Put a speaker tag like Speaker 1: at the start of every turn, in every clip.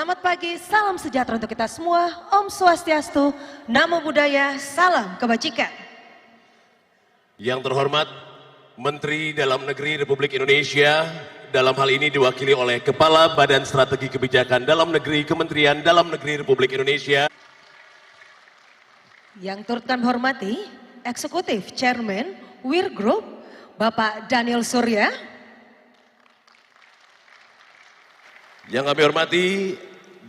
Speaker 1: Selamat pagi, salam sejahtera untuk kita semua. Om Swastiastu, Namo Buddhaya, salam kebajikan.
Speaker 2: Yang terhormat Menteri Dalam Negeri Republik Indonesia, dalam hal ini diwakili oleh Kepala Badan Strategi Kebijakan Dalam Negeri Kementerian Dalam Negeri Republik Indonesia.
Speaker 1: Yang turut kami hormati, Eksekutif Chairman Wir Group, Bapak Daniel Surya.
Speaker 2: Yang kami hormati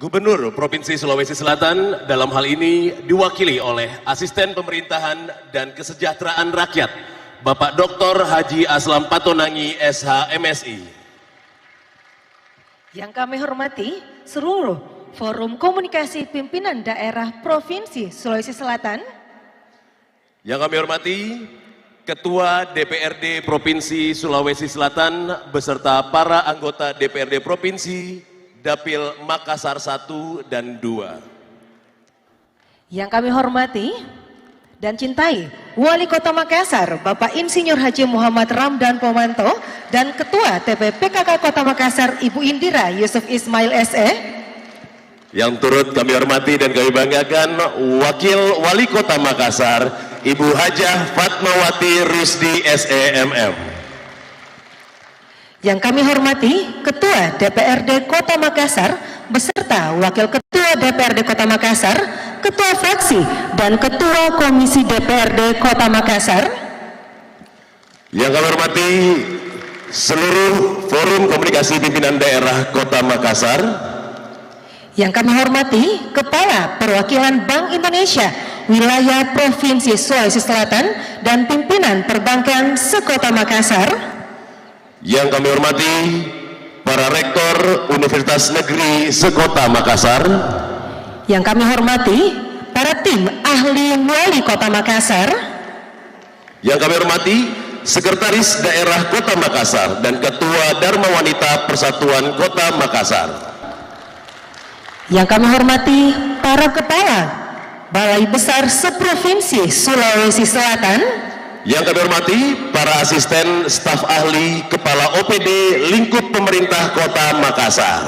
Speaker 2: Gubernur Provinsi Sulawesi Selatan, dalam hal ini diwakili oleh Asisten Pemerintahan dan Kesejahteraan Rakyat, Bapak Dr. Haji Aslam Patonangi, SH MSI.
Speaker 1: Yang kami hormati seluruh Forum Komunikasi Pimpinan Daerah Provinsi Sulawesi Selatan.
Speaker 2: Yang kami hormati Ketua DPRD Provinsi Sulawesi Selatan beserta para anggota DPRD Provinsi Dapil Makassar 1 dan 2.
Speaker 1: Yang kami hormati dan cintai Wali Kota Makassar, Bapak Insinyur Haji Muhammad Ramdan Pomanto, dan Ketua TPPKK Kota Makassar, Ibu Indira Yusuf Ismail SE.
Speaker 2: Yang turut kami hormati dan kami banggakan Wakil Wali Kota Makassar, Ibu Hajah Fatmawati Rusdi SEMM.
Speaker 1: Yang kami hormati Ketua DPRD Kota Makassar beserta Wakil Ketua DPRD Kota Makassar, Ketua Fraksi dan Ketua Komisi DPRD Kota Makassar.
Speaker 2: Yang kami hormati seluruh Forum Komunikasi Pimpinan Daerah Kota Makassar.
Speaker 1: Yang kami hormati Kepala Perwakilan Bank Indonesia Wilayah Provinsi Sulawesi Selatan dan pimpinan perbankan sekota Makassar.
Speaker 2: Yang kami hormati para Rektor Universitas Negeri Sekota Makassar.
Speaker 1: Yang kami hormati para tim ahli wali Kota Makassar.
Speaker 2: Yang kami hormati Sekretaris Daerah Kota Makassar dan Ketua Dharma Wanita Persatuan Kota Makassar.
Speaker 1: Yang kami hormati para Kepala Balai Besar Seprovinsi Sulawesi Selatan.
Speaker 2: Yang kami hormati para asisten staf ahli Kepala OPD lingkup pemerintah Kota Makassar.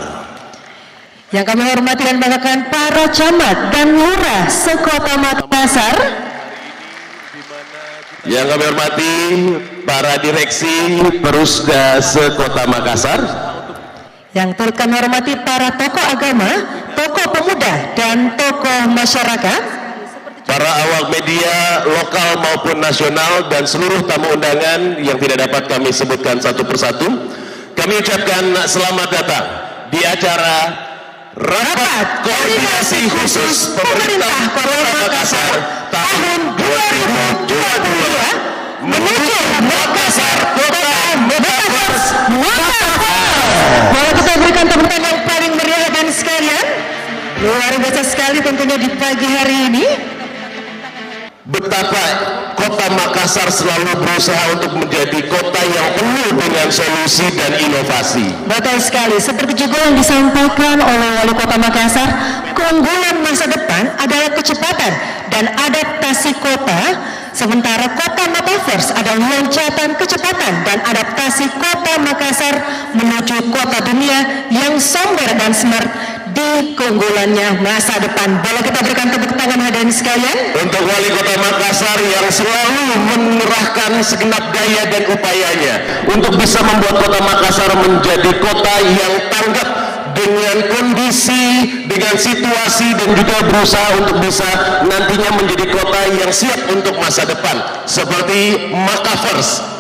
Speaker 1: Yang kami hormati dan banggakan para camat dan lurah sekota Makassar.
Speaker 2: Yang kami hormati para direksi Perusda sekota Makassar.
Speaker 1: Yang turut kami hormati para tokoh agama, tokoh pemuda dan tokoh masyarakat.
Speaker 2: Para awak media lokal maupun nasional dan seluruh tamu undangan yang tidak dapat kami sebutkan satu persatu, kami ucapkan selamat datang di acara Rapat Koordinasi Khusus Pemerintah Kota Makassar tahun 2022 menuju Makassar Kota Metaverse.
Speaker 1: Boleh kita berikan tepuk tangan yang paling meriah dan sekalian. Luar biasa sekali tentunya di pagi hari ini.
Speaker 2: Betapa Kota Makassar selalu berusaha untuk menjadi kota yang penuh dengan solusi dan inovasi.
Speaker 1: Betul sekali, seperti juga yang disampaikan oleh Wali Kota Makassar, keunggulan masa depan adalah kecepatan dan adaptasi kota, sementara kota Metaverse adalah loncatan kecepatan dan adaptasi kota Makassar menuju kota dunia yang somber dan smart di keunggulannya masa depan. Boleh kita berikan tepuk tangan hadirin sekalian
Speaker 2: untuk Wali Kota Makassar yang selalu menerahkan segenap daya dan upayanya untuk bisa membuat Kota Makassar menjadi kota yang tanggap dengan kondisi, dengan situasi, dan juga berusaha untuk bisa nantinya menjadi kota yang siap untuk masa depan seperti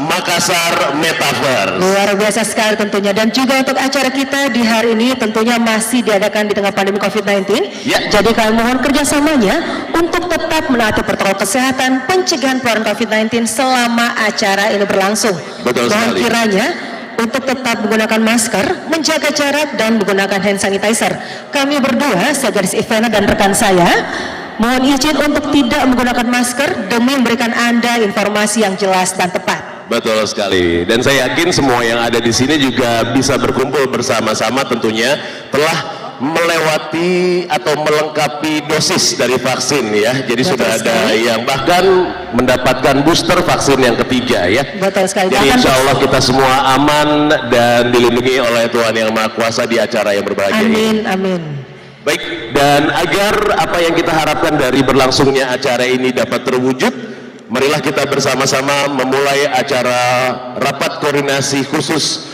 Speaker 2: Makassar Metaverse.
Speaker 1: Luar biasa sekali tentunya. Dan juga untuk acara kita di hari ini tentunya masih diadakan di tengah pandemi COVID-19
Speaker 2: ya.
Speaker 1: Jadi kami mohon kerjasamanya untuk tetap menaati protokol kesehatan pencegahan penularan COVID-19 selama acara ini berlangsung.
Speaker 2: Betul
Speaker 1: Dan
Speaker 2: sekali.
Speaker 1: kiranya untuk tetap menggunakan masker, menjaga jarak, dan menggunakan hand sanitizer. Kami berdua, Segaris Ivana dan rekan saya, mohon izin untuk tidak menggunakan masker demi memberikan Anda informasi yang jelas dan tepat.
Speaker 2: Betul sekali. Dan saya yakin semua yang ada di sini juga bisa berkumpul bersama-sama tentunya telah melewati atau melengkapi dosis dari vaksin ya. Jadi
Speaker 1: Betul
Speaker 2: sudah ada
Speaker 1: sekali.
Speaker 2: yang bahkan mendapatkan booster vaksin yang ketiga ya.
Speaker 1: Betul sekali.
Speaker 2: Jadi insya Allah kita semua aman dan dilindungi oleh Tuhan Yang Maha Kuasa di acara yang berbahagia ini.
Speaker 1: Amin, amin.
Speaker 2: Baik, dan agar apa yang kita harapkan dari berlangsungnya acara ini dapat terwujud, marilah kita bersama-sama memulai acara rapat koordinasi khusus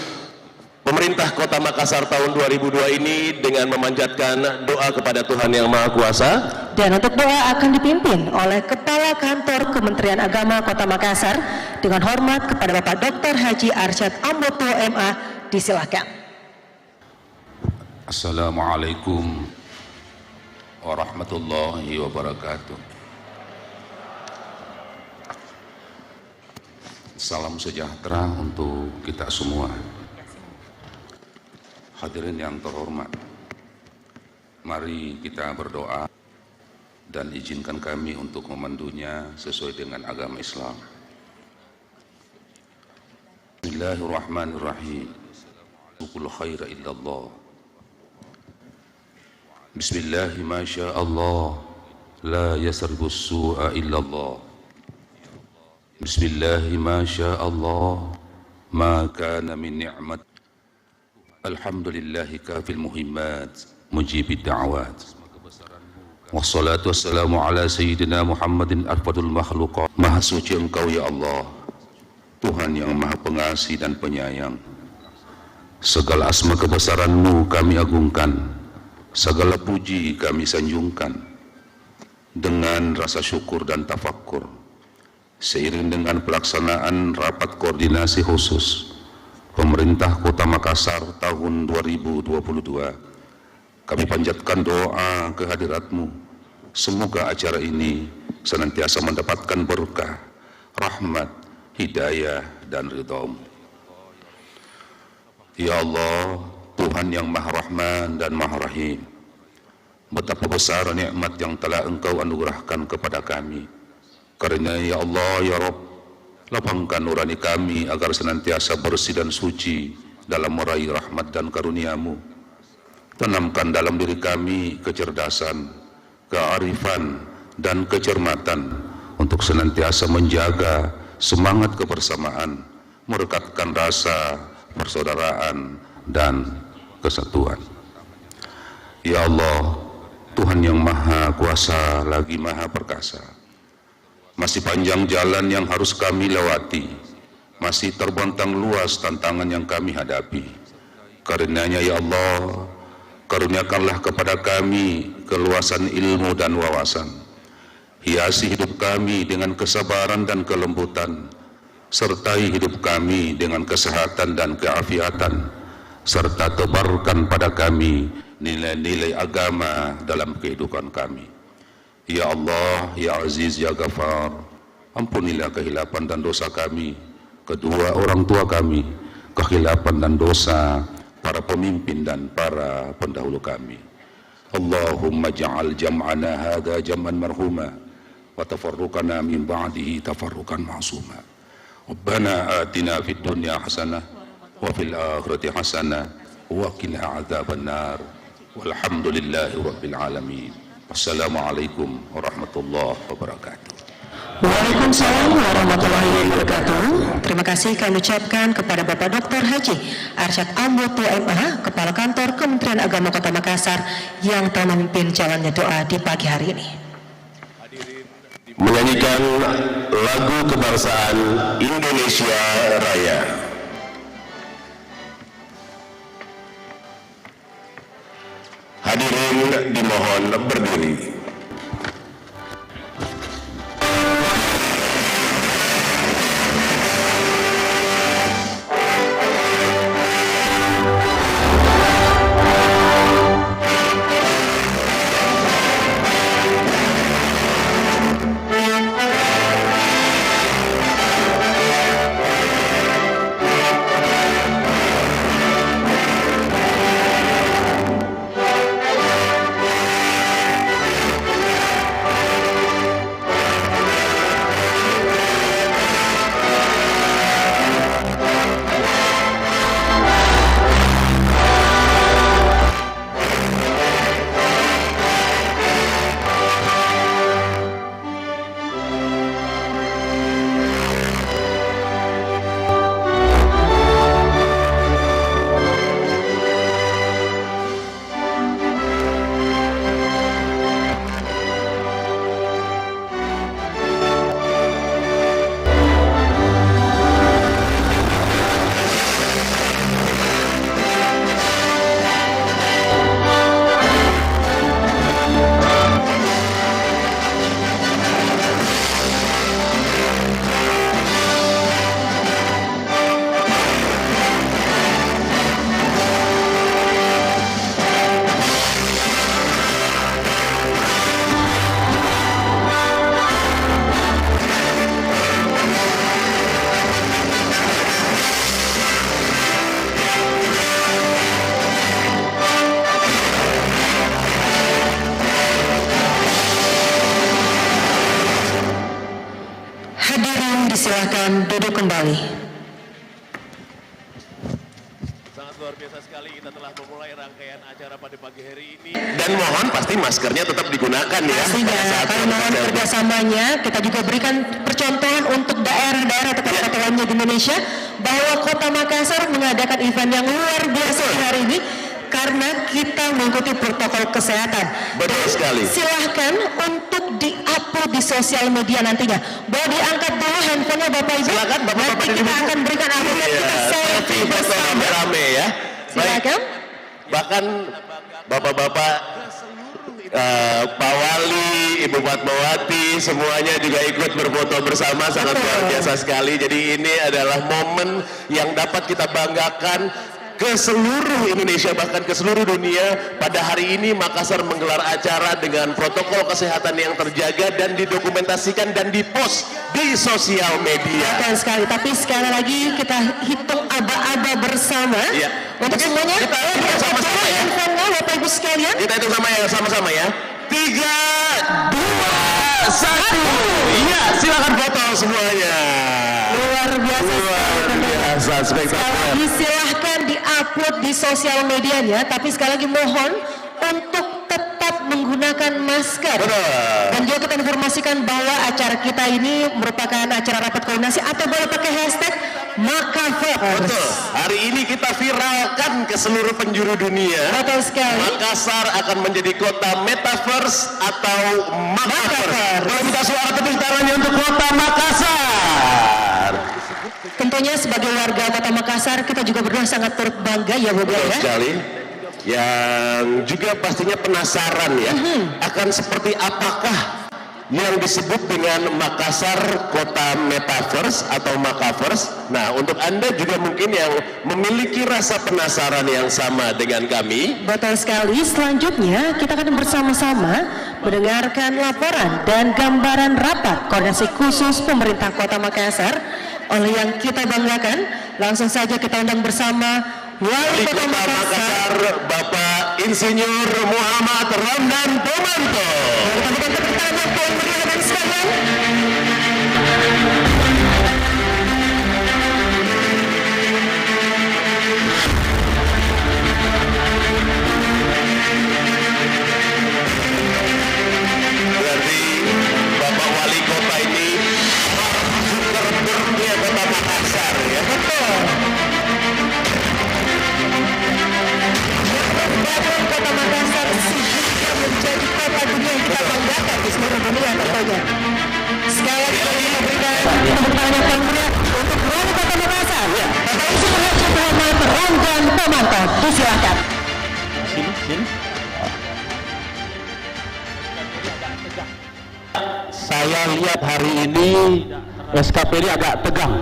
Speaker 2: pemerintah Kota Makassar tahun 2002 ini dengan memanjatkan doa kepada Tuhan Yang Maha Kuasa.
Speaker 1: Dan untuk doa akan dipimpin oleh Kepala Kantor Kementerian Agama Kota Makassar dengan hormat kepada Bapak Dr. Haji Arsyad Amboto MA. Disilakan.
Speaker 3: Assalamualaikum warahmatullahi wabarakatuh. Salam sejahtera untuk kita semua. Hadirin yang terhormat, mari kita berdoa dan izinkan kami untuk memandunya sesuai dengan agama Islam. Bismillahirrahmanirrahim. Kullu khaira illallah. Bismillahi ma sya Allah, la yasribus su'a illallah. Bismillahi ma sya Allah, ma kana min ni'mat. Alhamdulillahi kafil muhimmat, mujibid da'awat. Wassalatu wassalamu ala sayyidina Muhammadin arfadul makhluqat. Maha suci Engkau ya Allah, Tuhan yang maha pengasih dan penyayang. Segala asma kebesaran-Mu kami agungkan, segala puji kami sanjungkan dengan rasa syukur dan tafakkur. Seiring dengan pelaksanaan rapat koordinasi khusus Pemerintah Kota Makassar tahun 2022, kami panjatkan doa kehadirat-Mu. Semoga acara ini senantiasa mendapatkan berkah, rahmat, hidayah, dan ridha-Mu. Ya Allah, Tuhan yang Maha Rahman dan Maha Rahim, betapa besar nikmat yang telah Engkau anugerahkan kepada kami. Karena ya Allah, ya Rabb, lapangkan nurani kami agar senantiasa bersih dan suci dalam meraih rahmat dan karunia-Mu. Tanamkan dalam diri kami kecerdasan, kearifan, dan kecermatan untuk senantiasa menjaga semangat kebersamaan, merekatkan rasa persaudaraan dan kesatuan. Ya Allah, Tuhan yang Maha Kuasa lagi Maha Perkasa, masih panjang jalan yang harus kami lewati, masih terbentang luas tantangan yang kami hadapi. Karenanya ya Allah, karuniakanlah kepada kami keluasan ilmu dan wawasan. Hiasi hidup kami dengan kesabaran dan kelembutan, sertai hidup kami dengan kesehatan dan keafiatan, serta tebarkan pada kami nilai-nilai agama dalam kehidupan kami. Ya Allah, Ya Aziz, Ya Ghafar, ampunilah kehilapan dan dosa kami, kedua orang tua kami, kehilapan dan dosa para pemimpin dan para pendahulu kami. Allahumma ja'al jam'ana hadha jam'an marhuma, wa tafarruqana min ba'dihi tafarruqan ma'suma. Rabbana atina fid dunya hasanah, wa fil akhirati hasanah, wa qina adzaban nar. Walhamdulillahi rabbil alamin. Wassalamualaikum warahmatullahi wabarakatuh.
Speaker 1: Waalaikumsalam warahmatullahi wabarakatuh. Terima kasih kami ucapkan kepada Bapak Dr. Haji Arsyad Amboto MA, Kepala Kantor Kementerian Agama Kota Makassar yang telah memimpin jalannya doa di pagi hari ini.
Speaker 2: Menyanyikan lagu kebangsaan Indonesia Raya. Hadirin dimohon berdiri.
Speaker 1: silakan duduk kembali.
Speaker 4: Sangat luar biasa sekali kita telah memulai rangkaian acara pada pagi hari ini.
Speaker 2: Dan mohon pasti maskernya tetap digunakan ya.
Speaker 1: Pastinya,
Speaker 2: pada saat
Speaker 1: kami mohon
Speaker 2: berbicara.
Speaker 1: kerjasamanya, kita juga berikan percontohan untuk daerah-daerah atau kota-kota lainnya di Indonesia, bahwa Kota Makassar mengadakan event yang luar biasa hari ini, karena kita mengikuti protokol kesehatan.
Speaker 2: Betul sekali.
Speaker 1: Silahkan untuk di-upload di sosial media nantinya. Boleh diangkat dulu handphonenya Bapak Ibu.
Speaker 2: Silakan Bapak-Bapak
Speaker 1: Nanti
Speaker 2: dan
Speaker 1: kita
Speaker 2: Ibu.
Speaker 1: akan berikan upload,
Speaker 2: Iya,
Speaker 1: kita selfie
Speaker 2: selfie foto
Speaker 1: bersama.
Speaker 2: rame-rame ya. Baik.
Speaker 1: Silakan.
Speaker 2: Bahkan bapak-bapak, Pak Wali, Ibu Fatmawati, semuanya juga ikut berfoto bersama, sangat luar biasa sekali. Jadi ini adalah momen yang dapat kita banggakan ke seluruh Indonesia, bahkan ke seluruh dunia. Pada hari ini Makassar menggelar acara dengan protokol kesehatan yang terjaga dan didokumentasikan dan dipost di sosial media.
Speaker 1: Betul sekali, tapi sekali lagi kita hitung aba-aba bersama.
Speaker 2: Iya.
Speaker 1: Untuk semuanya,
Speaker 2: Kita hitung sama-sama ya.
Speaker 1: handphone-nya Bapak Ibu sekalian.
Speaker 2: Kita itu sama ya. 3, 2, 1. Iya, silakan foto semuanya.
Speaker 1: Luar biasa.
Speaker 2: Luar biasa,
Speaker 1: Sekali
Speaker 2: spektakuler.
Speaker 1: lagi silahkan di-upload di sosial medianya, tapi sekali lagi mohon untuk tetap menggunakan masker.
Speaker 2: Betul.
Speaker 1: Dan juga kita informasikan bahwa acara kita ini merupakan acara rapat koordinasi, atau boleh pakai hashtag Makaverse.
Speaker 2: Betul. Hari ini kita viralkan ke seluruh penjuru dunia.
Speaker 1: Betul sekali.
Speaker 2: Makassar akan menjadi kota metaverse atau Makaverse.
Speaker 1: Makaverse.
Speaker 2: Boleh minta suara tepuk tangannya untuk kota Makassar.
Speaker 1: Tentunya sebagai warga Kota Makassar kita juga berdua sangat turut bangga ya Bu
Speaker 2: Betul
Speaker 1: ya.
Speaker 2: sekali. Yang juga pastinya penasaran ya, akan seperti apakah yang disebut dengan Makassar Kota Metaverse atau Makaverse. Nah, untuk Anda juga mungkin yang memiliki rasa penasaran yang sama dengan kami,
Speaker 1: Betul sekali. Selanjutnya kita akan bersama-sama mendengarkan laporan dan gambaran rapat koordinasi khusus pemerintah Kota Makassar oleh yang kita banggakan. Langsung saja kita undang bersama Wali
Speaker 2: Wali
Speaker 1: Kota
Speaker 2: Kota
Speaker 1: Makassar.
Speaker 2: Makassar, Bapak Insinyur Muhammad Ramdan Pomanto.
Speaker 1: Kita berikan tepuk tangan buat beliau dan sekalian.
Speaker 2: Berarti Bapak Wali Kota ini terbentuknya Kota Makassar ya. Betul.
Speaker 1: Bahkan Kota Makassar sudah menjadi kota dunia yang kita banggakan di seluruh dunia tentunya. Sekali lagi kita berikan tepuk tangan yang paling meriah untuk Wali Kota Makassar. Bapak Insinyur Haji Muhammad Ramdan Pomanto. Disilakan.
Speaker 5: Saya lihat hari ini SKPD agak tegang.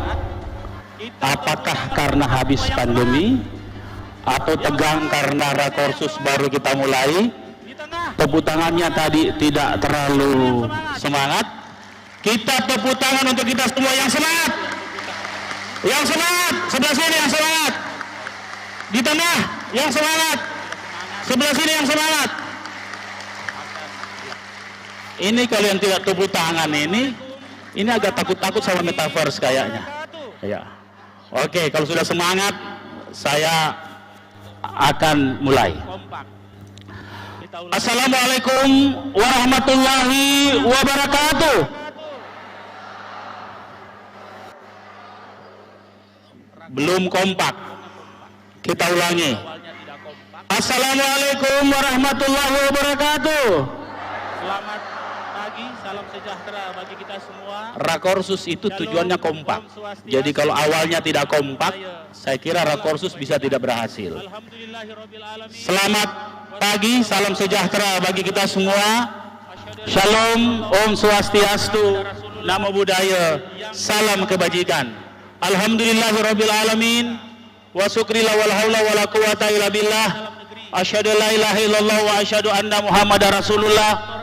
Speaker 5: Apakah karena habis pandemi atau tegang karena rakorsus baru kita mulai? Tepuk tangannya tadi tidak terlalu semangat. Kita tepuk tangan untuk kita semua yang semangat. Yang semangat, sebelah sini yang semangat. Di tengah yang semangat. Sebelah sini yang semangat. Ini kalau yang tidak tepuk tangan ini agak takut-takut sama metaverse kayaknya. Ya. Oke, kalau sudah semangat, saya akan mulai. Assalamualaikum warahmatullahi wabarakatuh. Belum kompak. Kita ulangi. Assalamualaikum warahmatullahi wabarakatuh.
Speaker 4: Selamat pagi, salam sejahtera bagi kita semua.
Speaker 5: Rakorsus itu tujuannya kompak. Jadi kalau awalnya tidak kompak, saya kira Rakorsus bisa tidak berhasil.
Speaker 4: Alhamdulillahirrabbilalamin.
Speaker 5: Selamat pagi, salam sejahtera bagi kita semua. Shalom, Om Swastiastu, Namo Buddhaya, salam kebajikan. Alhamdulillahirrabbilalamin. Wa syukrila wal haula wala quwata illa billah. Asyhadu la ilaha illallah wa asyhadu anna Muhammadar Rasulullah.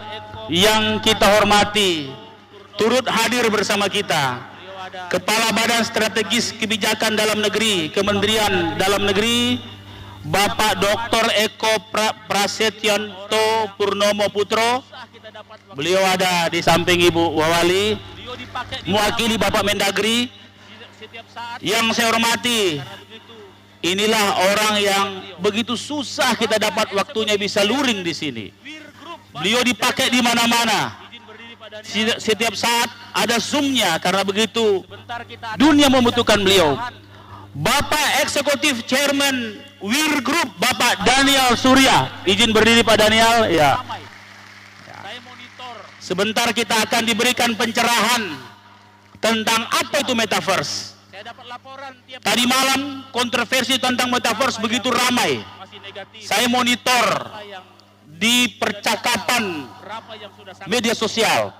Speaker 5: Yang kita hormati, turut hadir bersama kita Kepala Badan Strategis Kebijakan Dalam Negeri, Kementerian Dalam Negeri, Bapak Dr. Eko Prasetyanto Purnomo Putro. Beliau ada di samping Ibu Wali, mewakili Bapak Mendagri. Yang saya hormati, inilah orang yang begitu susah kita dapat waktunya bisa luring di sini. Beliau dipakai di mana-mana. Setiap saat ada zoomnya karena begitu dunia membutuhkan beliau. Bapak Eksekutif Chairman Wir Group, Bapak Daniel Surya. Izin berdiri Pak Daniel. Ya. Sebentar kita akan diberikan pencerahan tentang apa itu metaverse. Tadi malam kontroversi tentang metaverse begitu ramai. Saya monitor di percakapan media sosial.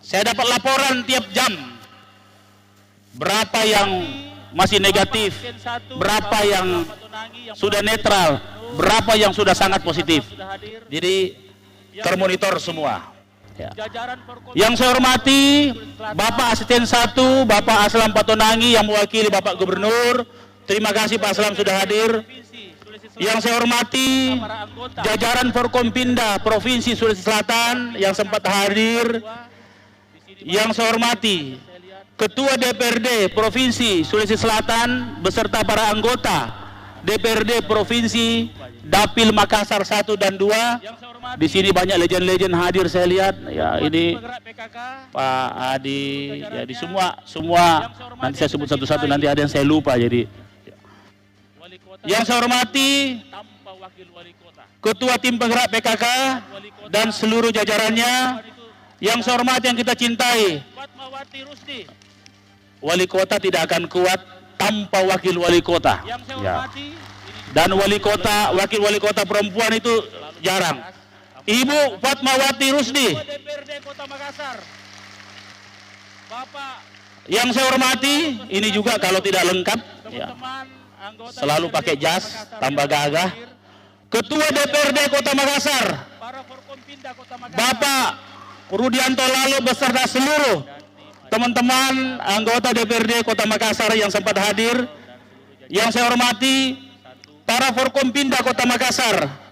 Speaker 5: Saya dapat laporan tiap jam. Berapa yang masih negatif, berapa yang sudah netral, berapa yang sudah sangat positif. Jadi termonitor semua. Ya. Yang saya hormati Bapak Asisten 1, Bapak Aslam Patonangi yang mewakili Bapak Gubernur. Terima kasih Pak Aslam sudah hadir. Yang saya hormati jajaran Forkompinda Provinsi Sulawesi Selatan yang sempat hadir. Yang saya hormati Ketua DPRD Provinsi Sulawesi Selatan beserta para anggota DPRD Provinsi Dapil Makassar 1 dan 2. Di sini banyak legend-legend hadir saya lihat. Ya, ini Pak Adi, ya di semua nanti saya sebut satu-satu, nanti ada yang saya lupa jadi. Yang saya hormati Ketua Tim Penggerak PKK dan seluruh jajarannya. Yang saya hormati, yang kita cintai, Wali Kota tidak akan kuat tanpa wakil wali kota. Ya. Dan wali kota, wakil wali kota perempuan itu jarang. Ibu Fatmawati Rusdi. Yang saya hormati, ini juga kalau tidak lengkap, ya, selalu pakai jas, tambah gagah. Ketua DPRD Kota Makassar, Bapak Rudianto Lalo beserta seluruh teman-teman anggota DPRD Kota Makassar yang sempat hadir. Yang saya hormati para Forkompinda Kota Makassar.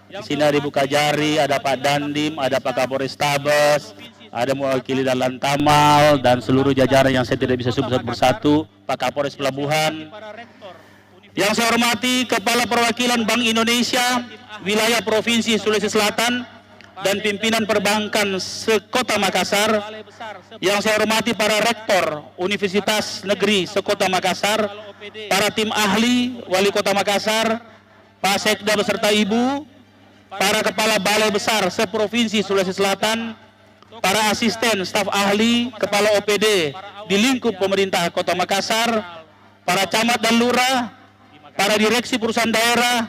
Speaker 5: Di sini ada Ibu Kajari, ada Pak Dandim, ada Pak Kapolrestabes, ada mewakili Dalan Tamal dan seluruh jajaran yang saya tidak bisa sebut satu persatu, Pak Kapolres Pelabuhan. Yang saya hormati Kepala Perwakilan Bank Indonesia Wilayah Provinsi Sulawesi Selatan dan pimpinan perbankan sekota Makassar. Yang saya hormati para rektor Universitas Negeri Sekota Makassar, para tim ahli Wali Kota Makassar, Pak Sekda beserta Ibu, para kepala balai besar seprovinsi Sulawesi Selatan, para asisten staf ahli, kepala OPD di lingkup pemerintah Kota Makassar, para camat dan lurah, para direksi perusahaan daerah,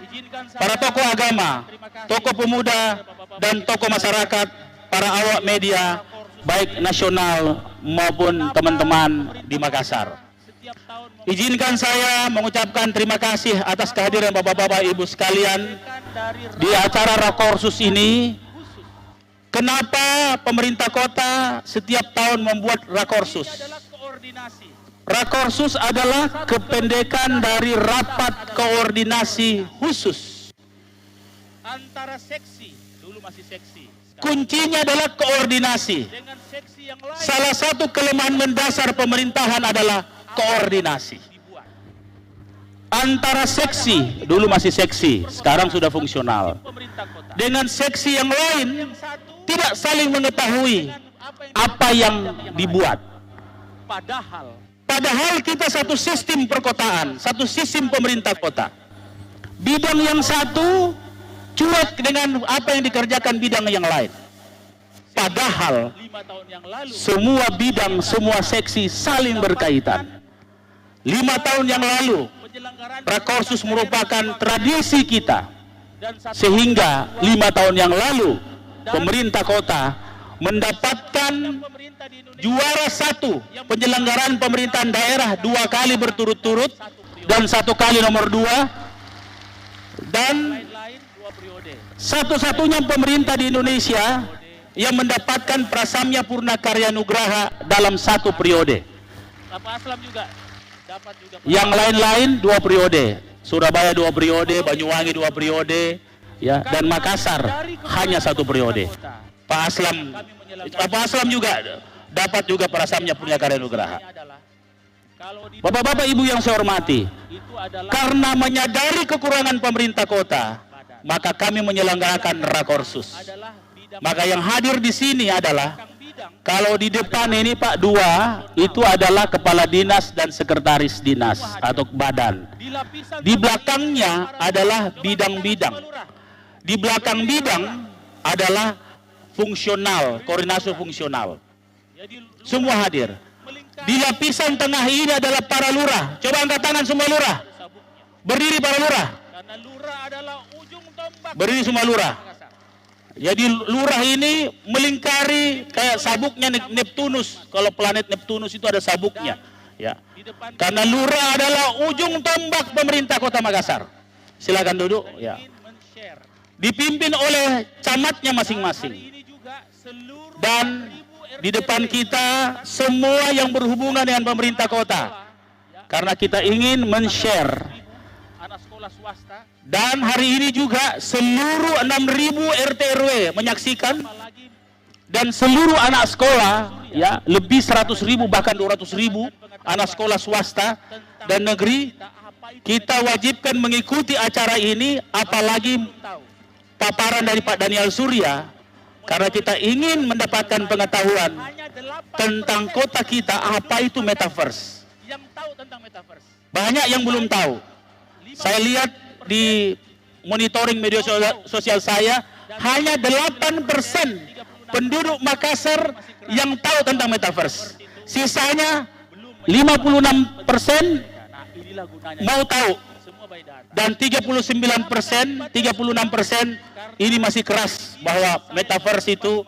Speaker 5: para tokoh agama, tokoh pemuda, dan tokoh masyarakat, para awak media, baik nasional maupun teman-teman di Makassar. Izinkan saya mengucapkan terima kasih atas kehadiran Bapak-Bapak Ibu sekalian di acara Rakorsus ini. Kenapa pemerintah kota setiap tahun membuat Rakorsus? Rakorsus adalah kependekan dari Rapat Koordinasi Khusus. Antara seksi, dulu masih seksi. Kuncinya adalah koordinasi. Salah satu kelemahan mendasar pemerintahan adalah koordinasi. Antara seksi, dulu masih seksi, sekarang sudah fungsional. Dengan seksi yang lain, tidak saling mengetahui apa yang dibuat. Padahal kita satu sistem perkotaan, satu sistem pemerintah kota. Bidang yang satu cuek dengan apa yang dikerjakan bidang yang lain. Padahal semua bidang, semua seksi saling berkaitan. 5 tahun yang lalu, Rakorsus merupakan tradisi kita. Sehingga 5 tahun yang lalu, pemerintah kota mendapatkan juara 1 penyelenggaraan pemerintahan daerah 2 kali berturut-turut dan 1 kali nomor 2, dan satu-satunya pemerintah di Indonesia yang mendapatkan Prasamya Purna Karya Nugraha dalam 1 periode. Yang lain-lain 2 periode, Surabaya 2 periode, Banyuwangi 2 periode, ya, dan Makassar hanya 1 periode. Pak Aslam juga dapat juga Prasamya Purna Karya Nugraha. Bapak-bapak Ibu yang saya hormati, karena menyadari kekurangan pemerintah kota, maka kami menyelenggarakan Rakorsus. Maka yang hadir di sini adalah, kalau di depan ini Pak dua, itu adalah kepala dinas dan sekretaris dinas atau badan. Di belakangnya adalah bidang-bidang. Di belakang bidang adalah fungsional, koordinasi fungsional. Semua hadir. Di lapisan tengah ini adalah para lurah. Coba angkat tangan semua lurah. Berdiri para lurah. Berdiri semua lurah. Jadi lurah ini melingkari kayak sabuknya Neptunus. Kalau planet Neptunus itu ada sabuknya. Ya. Karena lurah adalah ujung tombak pemerintah Kota Makassar. Silakan duduk. Ya. Dipimpin oleh camatnya masing-masing. Dan di depan kita semua yang berhubungan dengan pemerintah kota. Karena kita ingin men-share. Dan hari ini juga seluruh 6.000 RT RW menyaksikan, dan seluruh anak sekolah, ya lebih 100.000 bahkan 200.000 anak sekolah swasta dan negeri, kita wajibkan mengikuti acara ini, apalagi paparan dari Pak Daniel Surya, karena kita ingin mendapatkan pengetahuan tentang kota kita, apa itu metaverse. Banyak yang belum tahu. Saya lihat di monitoring media sosial saya, hanya 8% penduduk Makassar yang tahu tentang metaverse. Sisanya 56% mau tahu. Dan 39%, 36% ini masih keras bahwa metaverse itu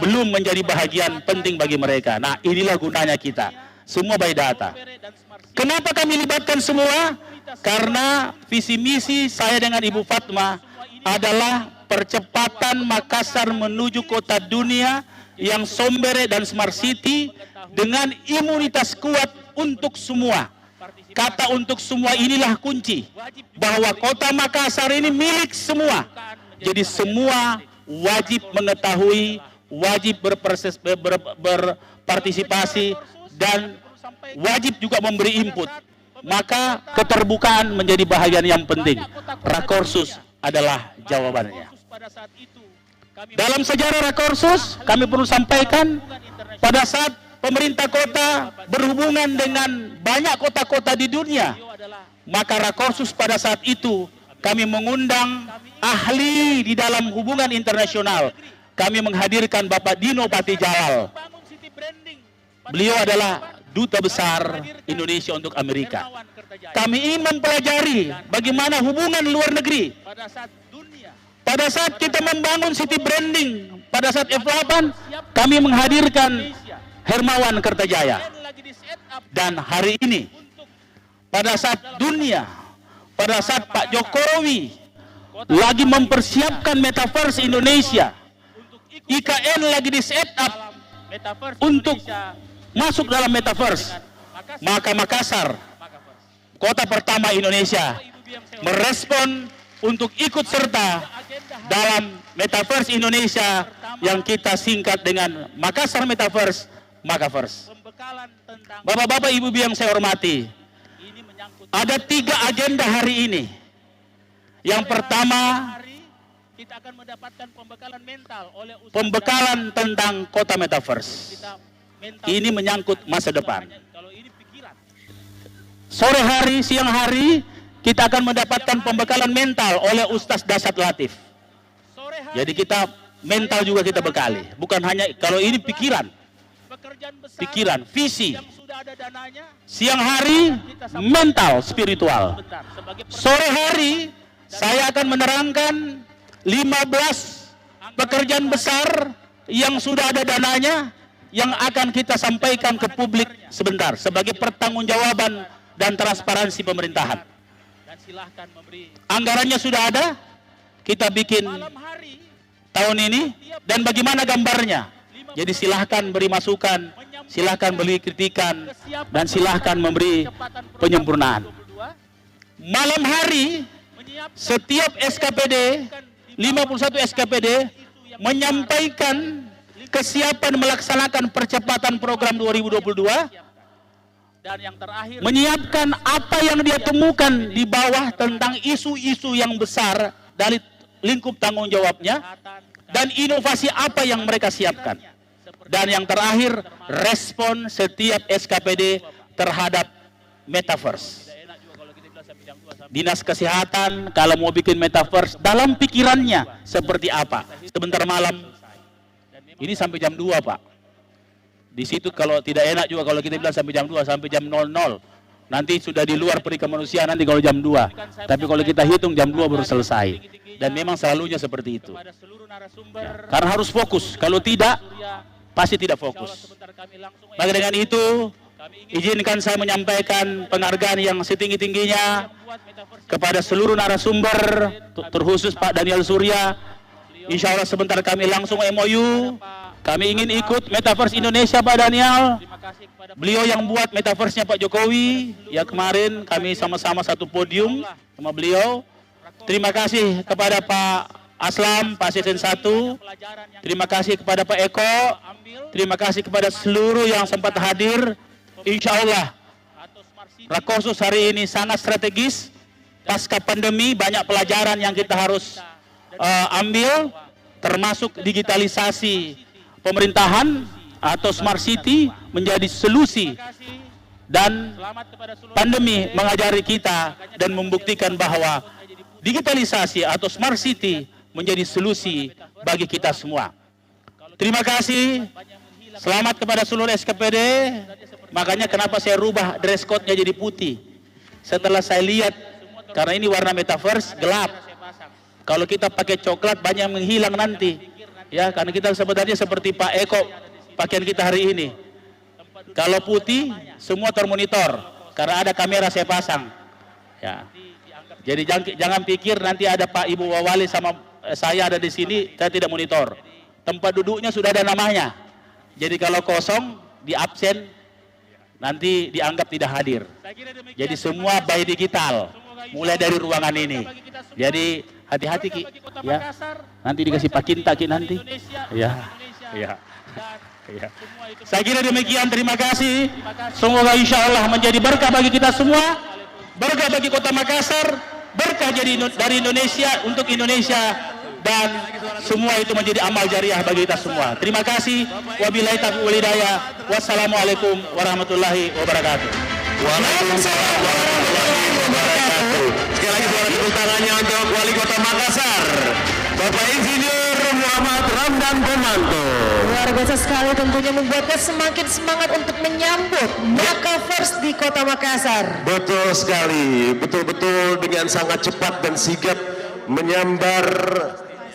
Speaker 5: belum menjadi bahagian penting bagi mereka. Nah, inilah gunanya kita. Semua by data. Kenapa kami libatkan semua? Karena visi misi saya dengan Ibu Fatma adalah percepatan Makassar menuju kota dunia yang sombere dan smart city dengan imunitas kuat untuk semua. Kata untuk semua inilah kunci, bahwa kota Makassar ini milik semua. Jadi semua wajib mengetahui, wajib berpartisipasi, dan wajib juga memberi input. Maka keterbukaan menjadi bahagian yang penting. Rakorsus adalah jawabannya. Dalam sejarah Rakorsus, kami perlu sampaikan, pada saat pemerintah kota berhubungan dengan banyak kota-kota di dunia, maka Rakorsus pada saat itu kami mengundang ahli di dalam hubungan internasional. Kami menghadirkan Bapak Dino Patijalal. Beliau adalah Duta Besar Indonesia untuk Amerika. Kami ingin mempelajari bagaimana hubungan luar negeri. Pada saat kita membangun city branding, pada saat F8, kami menghadirkan Hermawan Kertajaya. Dan hari ini, pada saat dunia, pada saat Pak Jokowi lagi mempersiapkan metaverse Indonesia, IKN lagi di set up untuk masuk dalam metaverse, maka Makassar, kota pertama Indonesia, merespon untuk ikut serta dalam metaverse Indonesia yang kita singkat dengan Makassar Metaverse, Makaverse. Bapak-bapak, ibu-ibu yang saya hormati, ada 3 agenda hari ini. Yang pertama, kita akan mendapatkan pembekalan mental oleh pembekalan tentang kota metaverse. Ini menyangkut masa depan. Sore hari, siang hari, kita akan mendapatkan pembekalan mental oleh Ustaz Dasat Latif. Jadi kita mental juga kita bekali. Bukan hanya, kalau ini pikiran, visi. Siang hari, mental, spiritual. Sore hari, saya akan menerangkan 15 pekerjaan besar yang sudah ada dananya, yang akan kita sampaikan ke publik sebentar sebagai pertanggungjawaban dan transparansi pemerintahan. Anggarannya sudah ada, kita bikin tahun ini, dan bagaimana gambarnya. Jadi silahkan beri masukan, silahkan beri kritikan, dan silahkan memberi penyempurnaan. Malam hari, setiap SKPD, 51 SKPD, menyampaikan kesiapan melaksanakan percepatan program 2022 Dan yang terakhir, menyiapkan apa yang dia temukan di bawah tentang isu-isu yang besar dari lingkup tanggung jawabnya dan inovasi apa yang mereka siapkan. Dan yang terakhir, respon setiap SKPD terhadap metaverse. Dinas Kesehatan kalau mau bikin metaverse dalam pikirannya seperti apa? Sebentar malam, ini sampai jam 2 Pak. Di situ kalau tidak enak juga kalau kita bilang sampai jam 2, sampai jam 00. Nanti sudah di luar peri kemanusiaan nanti kalau jam 2. Tapi kalau kita hitung jam 2 baru selesai. Dan memang selalunya seperti itu. Ya, karena harus fokus. Kalau tidak, pasti tidak fokus. Maka dengan itu, izinkan saya menyampaikan penghargaan yang setinggi-tingginya kepada seluruh narasumber, terkhusus Pak Daniel Surya. Insya Allah sebentar kami langsung MOU. Kami ingin ikut Metaverse Indonesia Pak Daniel. Beliau yang buat Metaverse-nya Pak Jokowi. Ya kemarin kami sama-sama satu podium sama beliau. Terima kasih kepada Pak Aslam, Pak Asisten 1. Terima kasih kepada Pak Eko. Terima kasih kepada seluruh yang sempat hadir. Insya Allah Rakorsus hari ini sangat strategis. Pasca pandemi banyak pelajaran yang kita harus ambil, termasuk digitalisasi pemerintahan atau smart city menjadi solusi, dan pandemi mengajari kita dan membuktikan bahwa digitalisasi atau smart city menjadi solusi bagi kita semua. Terima kasih, selamat kepada seluruh SKPD. Makanya kenapa saya rubah dress code-nya jadi putih. Setelah saya lihat, karena ini warna metaverse gelap. Kalau kita pakai coklat banyak yang menghilang nanti. Ya, karena kita sebenarnya seperti Pak Eko pakaian kita hari ini. Kalau putih semua termonitor karena ada kamera saya pasang. Ya. Jadi jangan pikir nanti ada Pak Ibu Wawali sama saya ada di sini saya tidak monitor. Tempat duduknya sudah ada namanya. Jadi kalau kosong di absen nanti dianggap tidak hadir. Jadi semua by digital mulai dari ruangan ini. Jadi hati-hati Ki, ya. Nanti dikasih Pak Kinta Ki nanti. Ya, ya, ya. Saya kira demikian. Terima kasih. Semoga insya Allah menjadi berkah bagi kita semua, berkah bagi Kota Makassar, berkah jadi dari Indonesia untuk Indonesia, dan semua itu menjadi amal jariah bagi kita semua. Terima kasih. Wabillahi taufiq wal hidayah. Wassalamualaikum warahmatullahi wabarakatuh.
Speaker 2: Waalaikumsalam warahmatullahi wabarakatuh. Sekali lagi suara tepuk tangannya untuk Wali Kota Makassar, Bapak Insinyur Muhammad Ramdan Pomanto.
Speaker 1: Luar biasa sekali, tentunya membuatnya semakin semangat untuk menyambut Makaverse di Kota Makassar.
Speaker 2: Betul sekali, betul-betul dengan sangat cepat dan sigap menyambar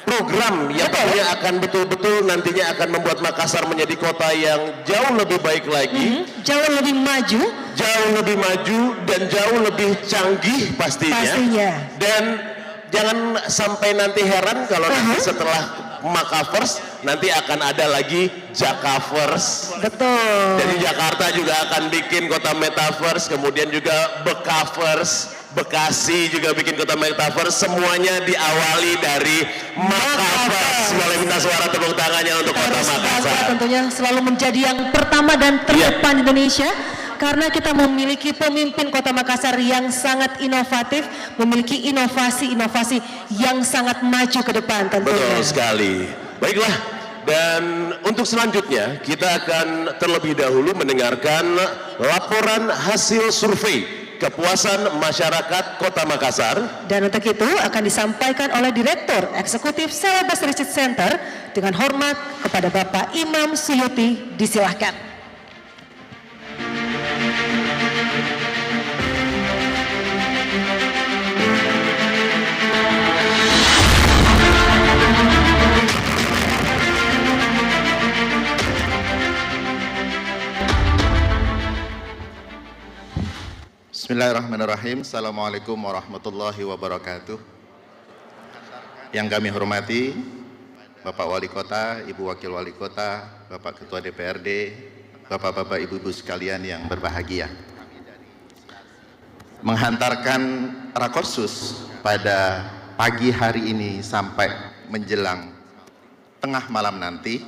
Speaker 2: program yang tentunya akan betul-betul nantinya akan membuat Makassar menjadi kota yang jauh lebih baik lagi,
Speaker 1: Jauh lebih maju.
Speaker 2: jauh lebih maju dan jauh lebih canggih pastinya. Dan jangan sampai nanti heran kalau nanti setelah Makaverse nanti akan ada lagi Jakaverse.
Speaker 1: Betul.
Speaker 2: Jadi Jakarta juga akan bikin kota metaverse, kemudian juga Bekaverse, Bekasi juga bikin kota metaverse. Semuanya diawali dari Makaverse. Boleh minta suara tepuk tangannya untuk kota Makassar.
Speaker 1: Tentunya selalu menjadi yang pertama dan terdepan di Indonesia. Karena kita memiliki pemimpin Kota Makassar yang sangat inovatif, memiliki inovasi-inovasi yang sangat maju ke depan tentunya.
Speaker 2: Betul sekali. Baiklah, dan untuk selanjutnya kita akan terlebih dahulu mendengarkan laporan hasil survei kepuasan masyarakat Kota Makassar.
Speaker 1: Dan untuk itu akan disampaikan oleh Direktur Eksekutif Celebes Research Center dengan hormat kepada Bapak Imam Suyuti. Disilahkan.
Speaker 6: Bismillahirrahmanirrahim. Assalamualaikum warahmatullahi wabarakatuh. Yang kami hormati Bapak Wali Kota, Ibu Wakil Wali Kota, Bapak Ketua DPRD, Bapak-bapak, Ibu-ibu sekalian yang berbahagia. Menghantarkan Rakorsus pada pagi hari ini sampai menjelang tengah malam nanti,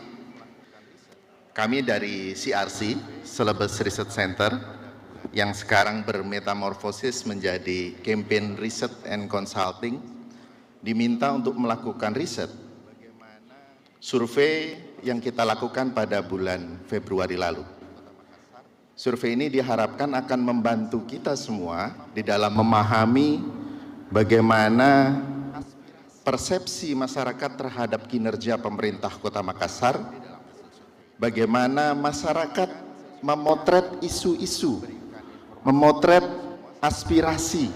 Speaker 6: kami dari CRC, Celebes Research Center, yang sekarang bermetamorfosis menjadi campaign research and consulting, diminta untuk melakukan riset survei yang kita lakukan pada bulan Februari lalu. Survei ini diharapkan akan membantu kita semua di dalam memahami bagaimana persepsi masyarakat terhadap kinerja pemerintah Kota Makassar, bagaimana masyarakat memotret isu-isu, memotret aspirasi,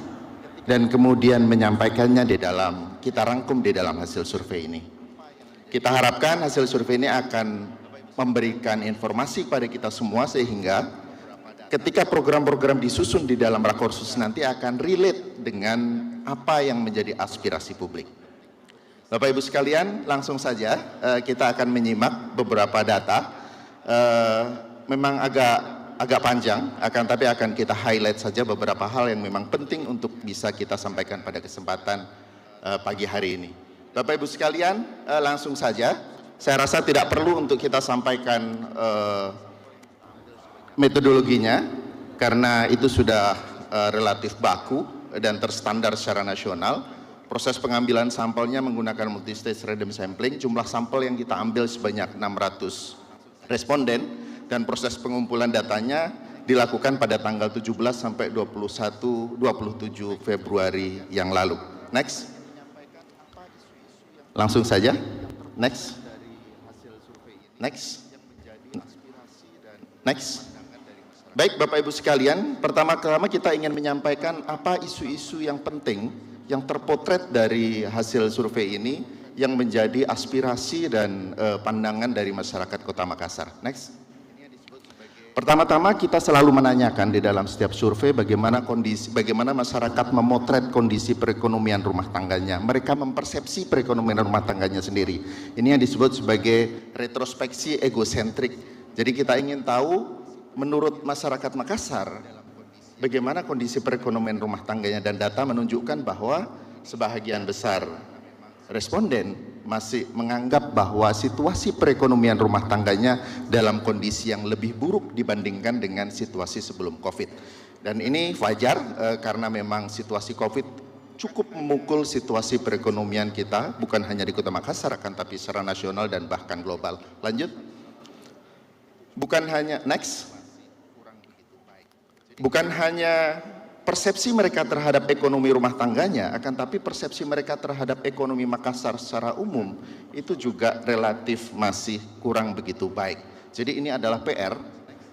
Speaker 6: dan kemudian menyampaikannya di dalam, kita rangkum di dalam hasil survei ini. Kita harapkan hasil survei ini akan memberikan informasi kepada kita semua sehingga ketika program-program disusun di dalam Rakorsus nanti akan relate dengan apa yang menjadi aspirasi publik. Bapak Ibu sekalian, langsung saja kita akan menyimak beberapa data. Memang agak panjang, tapi akan kita highlight saja beberapa hal yang memang penting untuk bisa kita sampaikan pada kesempatan pagi hari ini. Bapak Ibu sekalian, langsung saja. Saya rasa tidak perlu untuk kita sampaikan metodologinya, karena itu sudah relatif baku dan terstandar secara nasional. Proses pengambilan sampelnya menggunakan multi-stage random sampling. Jumlah sampel yang kita ambil sebanyak 600 responden, dan proses pengumpulan datanya dilakukan pada tanggal 17 sampai 27 Februari yang lalu. Next. Langsung saja. Next. Next. Next. Baik Bapak Ibu sekalian, pertama-tama kita ingin menyampaikan apa isu-isu yang penting yang terpotret dari hasil survei ini yang menjadi aspirasi dan pandangan dari masyarakat Kota Makassar. Next. Pertama-tama kita selalu menanyakan di dalam setiap survei bagaimana masyarakat memotret kondisi perekonomian rumah tangganya. Mereka mempersepsi perekonomian rumah tangganya sendiri. Ini yang disebut sebagai retrospeksi egosentrik. Jadi kita ingin tahu menurut masyarakat Makassar bagaimana kondisi perekonomian rumah tangganya, dan data menunjukkan bahwa sebahagian besar responden masih menganggap bahwa situasi perekonomian rumah tangganya dalam kondisi yang lebih buruk dibandingkan dengan situasi sebelum Covid. Dan ini wajar karena memang situasi Covid cukup memukul situasi perekonomian kita, bukan hanya di Kota Makassar, akan tapi secara nasional dan bahkan global. Lanjut. Bukan hanya, next. Bukan hanya persepsi mereka terhadap ekonomi rumah tangganya, akan tapi persepsi mereka terhadap ekonomi Makassar secara umum itu juga relatif masih kurang begitu baik. Jadi ini adalah PR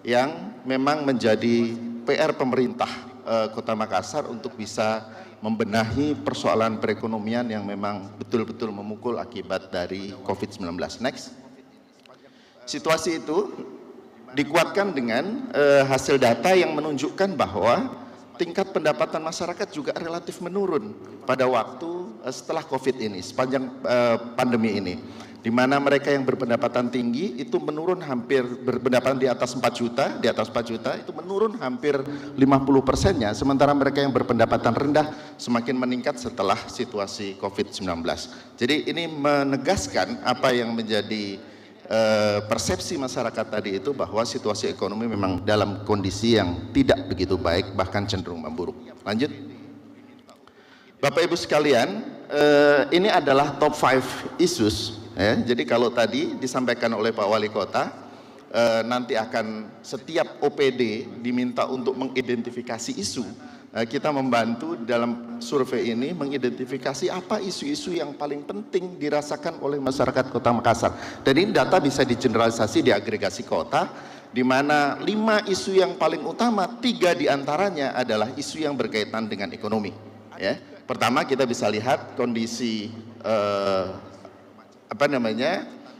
Speaker 6: yang memang menjadi PR pemerintah Kota Makassar untuk bisa membenahi persoalan perekonomian yang memang betul-betul memukul akibat dari COVID-19. Next. Situasi itu dikuatkan dengan hasil data yang menunjukkan bahwa tingkat pendapatan masyarakat juga relatif menurun pada waktu setelah Covid ini, sepanjang pandemi ini, di mana mereka yang berpendapatan tinggi itu menurun hampir, berpendapatan di atas 4 juta itu menurun hampir 50%-nya, sementara mereka yang berpendapatan rendah semakin meningkat setelah situasi Covid-19. Jadi ini menegaskan apa yang menjadi persepsi masyarakat tadi itu, bahwa situasi ekonomi memang dalam kondisi yang tidak begitu baik, bahkan cenderung memburuk. Lanjut. Bapak Ibu sekalian, ini adalah top 5 issues ya. Jadi kalau tadi disampaikan oleh Pak Wali Kota, nanti akan setiap OPD diminta untuk mengidentifikasi isu. Kita membantu dalam survei ini mengidentifikasi apa isu-isu yang paling penting dirasakan oleh masyarakat Kota Makassar. Dan ini data bisa digeneralisasi di agregasi kota, di mana 5 isu yang paling utama, 3 diantaranya adalah isu yang berkaitan dengan ekonomi. Ya. Pertama kita bisa lihat kondisi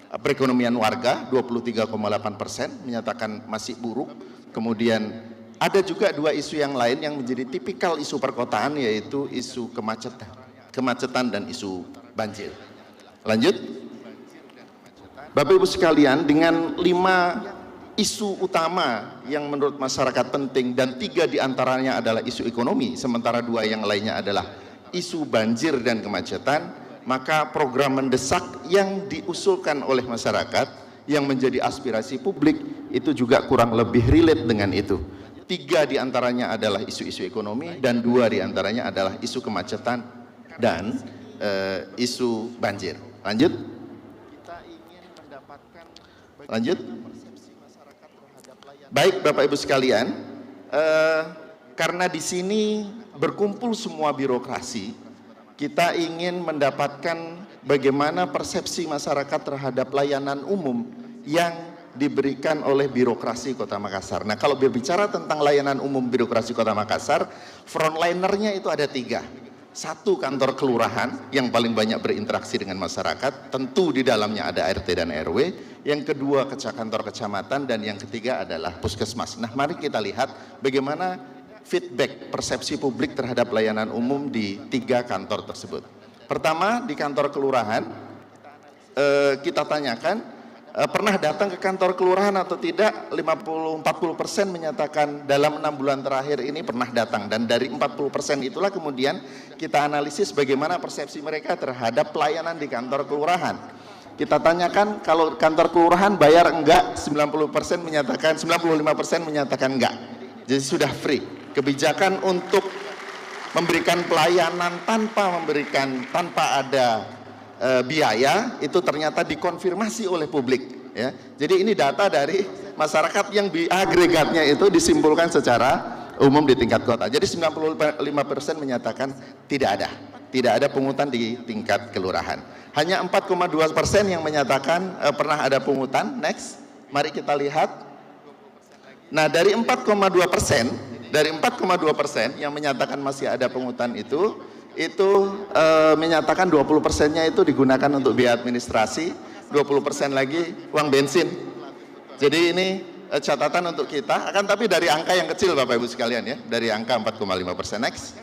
Speaker 6: perekonomian warga, 23,8% menyatakan masih buruk. Kemudian ada juga 2 isu yang lain yang menjadi tipikal isu perkotaan, yaitu isu kemacetan dan isu banjir. Lanjut. Bapak Ibu sekalian, dengan 5 isu utama yang menurut masyarakat penting dan 3 diantaranya adalah isu ekonomi, sementara 2 yang lainnya adalah isu banjir dan kemacetan, maka program mendesak yang diusulkan oleh masyarakat yang menjadi aspirasi publik itu juga kurang lebih relate dengan itu. 3 diantaranya adalah isu-isu ekonomi, dan 2 diantaranya adalah isu kemacetan dan isu banjir. Lanjut. Lanjut. Baik Bapak Ibu sekalian, karena di sini berkumpul semua birokrasi, kita ingin mendapatkan bagaimana persepsi masyarakat terhadap layanan umum yang diberikan oleh birokrasi Kota Makassar. Nah, kalau berbicara tentang layanan umum birokrasi Kota Makassar, frontlinernya itu ada 3. 1, kantor kelurahan yang paling banyak berinteraksi dengan masyarakat, tentu di dalamnya ada RT dan RW. Yang kedua, kantor kecamatan, dan yang ketiga adalah puskesmas. Nah, mari kita lihat bagaimana feedback persepsi publik terhadap layanan umum di 3 kantor tersebut. Pertama, di kantor kelurahan, kita tanyakan, pernah datang ke kantor kelurahan atau tidak? 40% menyatakan dalam 6 bulan terakhir ini pernah datang, dan dari 40% itulah kemudian kita analisis bagaimana persepsi mereka terhadap pelayanan di kantor kelurahan. Kita tanyakan, kalau kantor kelurahan bayar enggak? 90% menyatakan, 95% menyatakan enggak. Jadi sudah free. Kebijakan untuk memberikan pelayanan tanpa ada biaya itu ternyata dikonfirmasi oleh publik, ya. Jadi ini data dari masyarakat yang agregatnya itu disimpulkan secara umum di tingkat kota. Jadi 95% menyatakan tidak ada pungutan di tingkat kelurahan. Hanya 4,2% yang menyatakan pernah ada pungutan. Next, mari kita lihat. Nah, dari 4,2% yang menyatakan masih ada pungutan itu menyatakan 20%-nya itu digunakan untuk biaya administrasi, 20% lagi uang bensin. Jadi ini catatan untuk kita, akan tapi dari angka yang kecil Bapak Ibu sekalian, ya, dari angka 4,5%. Next.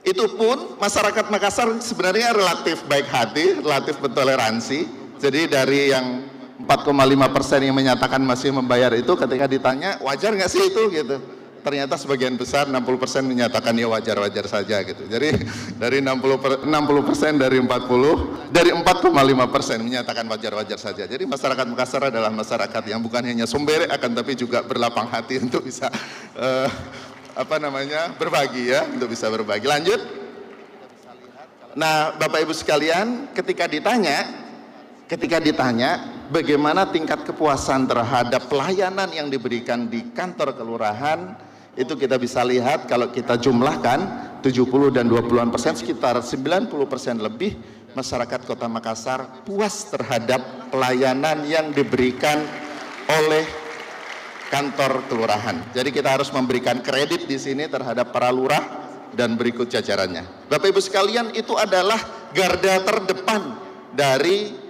Speaker 6: Itu pun masyarakat Makassar sebenarnya relatif baik hati, relatif bertoleransi. Jadi dari yang 4,5% yang menyatakan masih membayar itu, ketika ditanya wajar nggak sih itu, gitu, ternyata sebagian besar 60% menyatakan ya wajar-wajar saja, gitu. Jadi dari 60% dari 4,5% menyatakan wajar-wajar saja. Jadi masyarakat Makassar adalah masyarakat yang bukan hanya sombere, akan tapi juga berlapang hati untuk bisa berbagi, ya, untuk bisa berbagi. Lanjut. Nah, Bapak Ibu sekalian, ketika ditanya bagaimana tingkat kepuasan terhadap pelayanan yang diberikan di kantor kelurahan, itu kita bisa lihat kalau kita jumlahkan 70 dan 20%, sekitar 90% lebih masyarakat Kota Makassar puas terhadap pelayanan yang diberikan oleh kantor kelurahan. Jadi kita harus memberikan kredit di sini terhadap para lurah dan berikut jajarannya. Bapak Ibu sekalian, itu adalah garda terdepan dari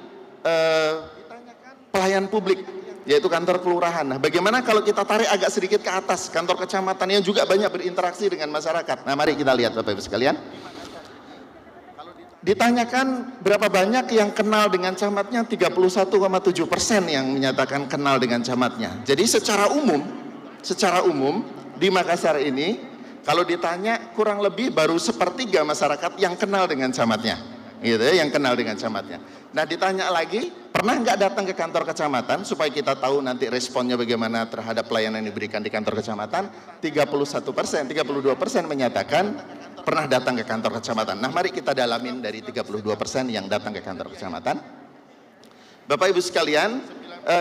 Speaker 6: pelayan publik, yaitu kantor kelurahan. Nah, bagaimana kalau kita tarik agak sedikit ke atas, kantor kecamatan yang juga banyak berinteraksi dengan masyarakat. Nah, mari kita lihat Bapak Ibu sekalian. Ditanyakan berapa banyak yang kenal dengan camatnya, 31,7% yang menyatakan kenal dengan camatnya. Jadi secara umum di Makassar ini, kalau ditanya kurang lebih baru 1/3 masyarakat yang kenal dengan camatnya, gitu ya, yang kenal dengan camatnya. Nah, ditanya lagi, pernah nggak datang ke kantor kecamatan supaya kita tahu nanti responnya bagaimana terhadap pelayanan yang diberikan di kantor kecamatan? 32% menyatakan pernah datang ke kantor kecamatan. Nah, mari kita dalamin dari 32% yang datang ke kantor kecamatan. Bapak Ibu sekalian,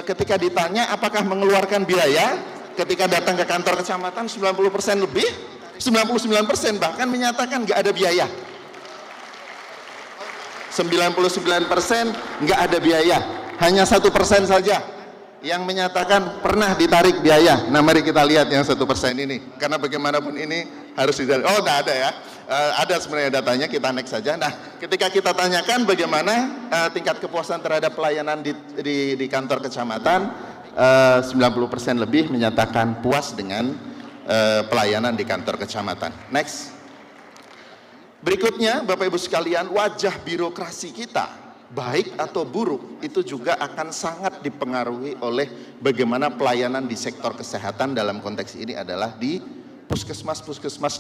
Speaker 6: ketika ditanya apakah mengeluarkan biaya ketika datang ke kantor kecamatan, 90% lebih, 99% bahkan menyatakan nggak ada biaya. 99% nggak ada biaya, hanya 1% saja yang menyatakan pernah ditarik biaya. Nah, mari kita lihat yang 1% ini, karena bagaimanapun ini harus ditarik. Oh, nggak ada ya, ada sebenarnya datanya, kita next saja. Nah, ketika kita tanyakan bagaimana tingkat kepuasan terhadap pelayanan di kantor kecamatan, 90% lebih menyatakan puas dengan pelayanan di kantor kecamatan. Next. Berikutnya, Bapak Ibu sekalian, wajah birokrasi kita, baik atau buruk, itu juga akan sangat dipengaruhi oleh bagaimana pelayanan di sektor kesehatan. Dalam konteks ini adalah di puskesmas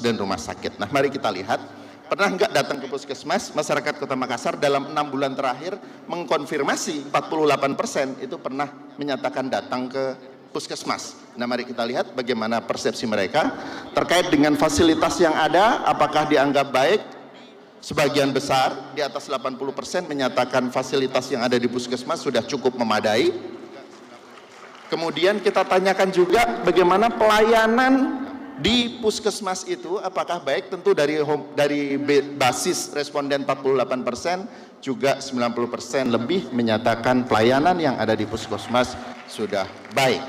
Speaker 6: dan rumah sakit. Nah, mari kita lihat, pernah nggak datang ke puskesmas? Masyarakat Kota Makassar dalam 6 bulan terakhir mengkonfirmasi 48% itu pernah menyatakan datang ke puskesmas. Nah, mari kita lihat bagaimana persepsi mereka terkait dengan fasilitas yang ada, apakah dianggap baik. Sebagian besar, di atas 80% menyatakan fasilitas yang ada di puskesmas sudah cukup memadai. Kemudian kita tanyakan juga bagaimana pelayanan di puskesmas itu, apakah baik. Tentu dari basis responden 48%, juga 90% lebih menyatakan pelayanan yang ada di puskesmas sudah baik.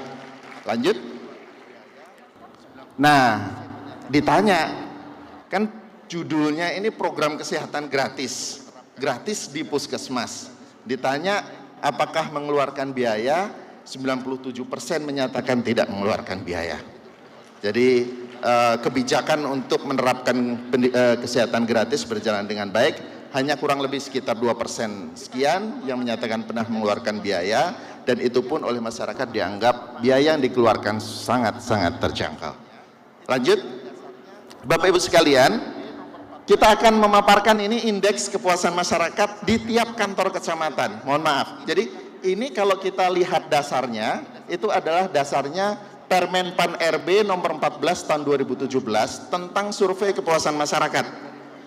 Speaker 6: Lanjut. Nah, ditanya, kan judulnya ini program kesehatan gratis di puskesmas. Ditanya apakah mengeluarkan biaya, 97% menyatakan tidak mengeluarkan biaya. Jadi kebijakan untuk menerapkan kesehatan gratis berjalan dengan baik. Hanya kurang lebih sekitar 2% sekian yang menyatakan pernah mengeluarkan biaya, dan itu pun oleh masyarakat dianggap biaya yang dikeluarkan sangat-sangat terjangkau. Lanjut, Bapak Ibu sekalian, kita akan memaparkan ini indeks kepuasan masyarakat di tiap kantor kecamatan. Mohon maaf. Jadi ini kalau kita lihat dasarnya, itu adalah dasarnya Permen Pan RB nomor 14 tahun 2017 tentang survei kepuasan masyarakat.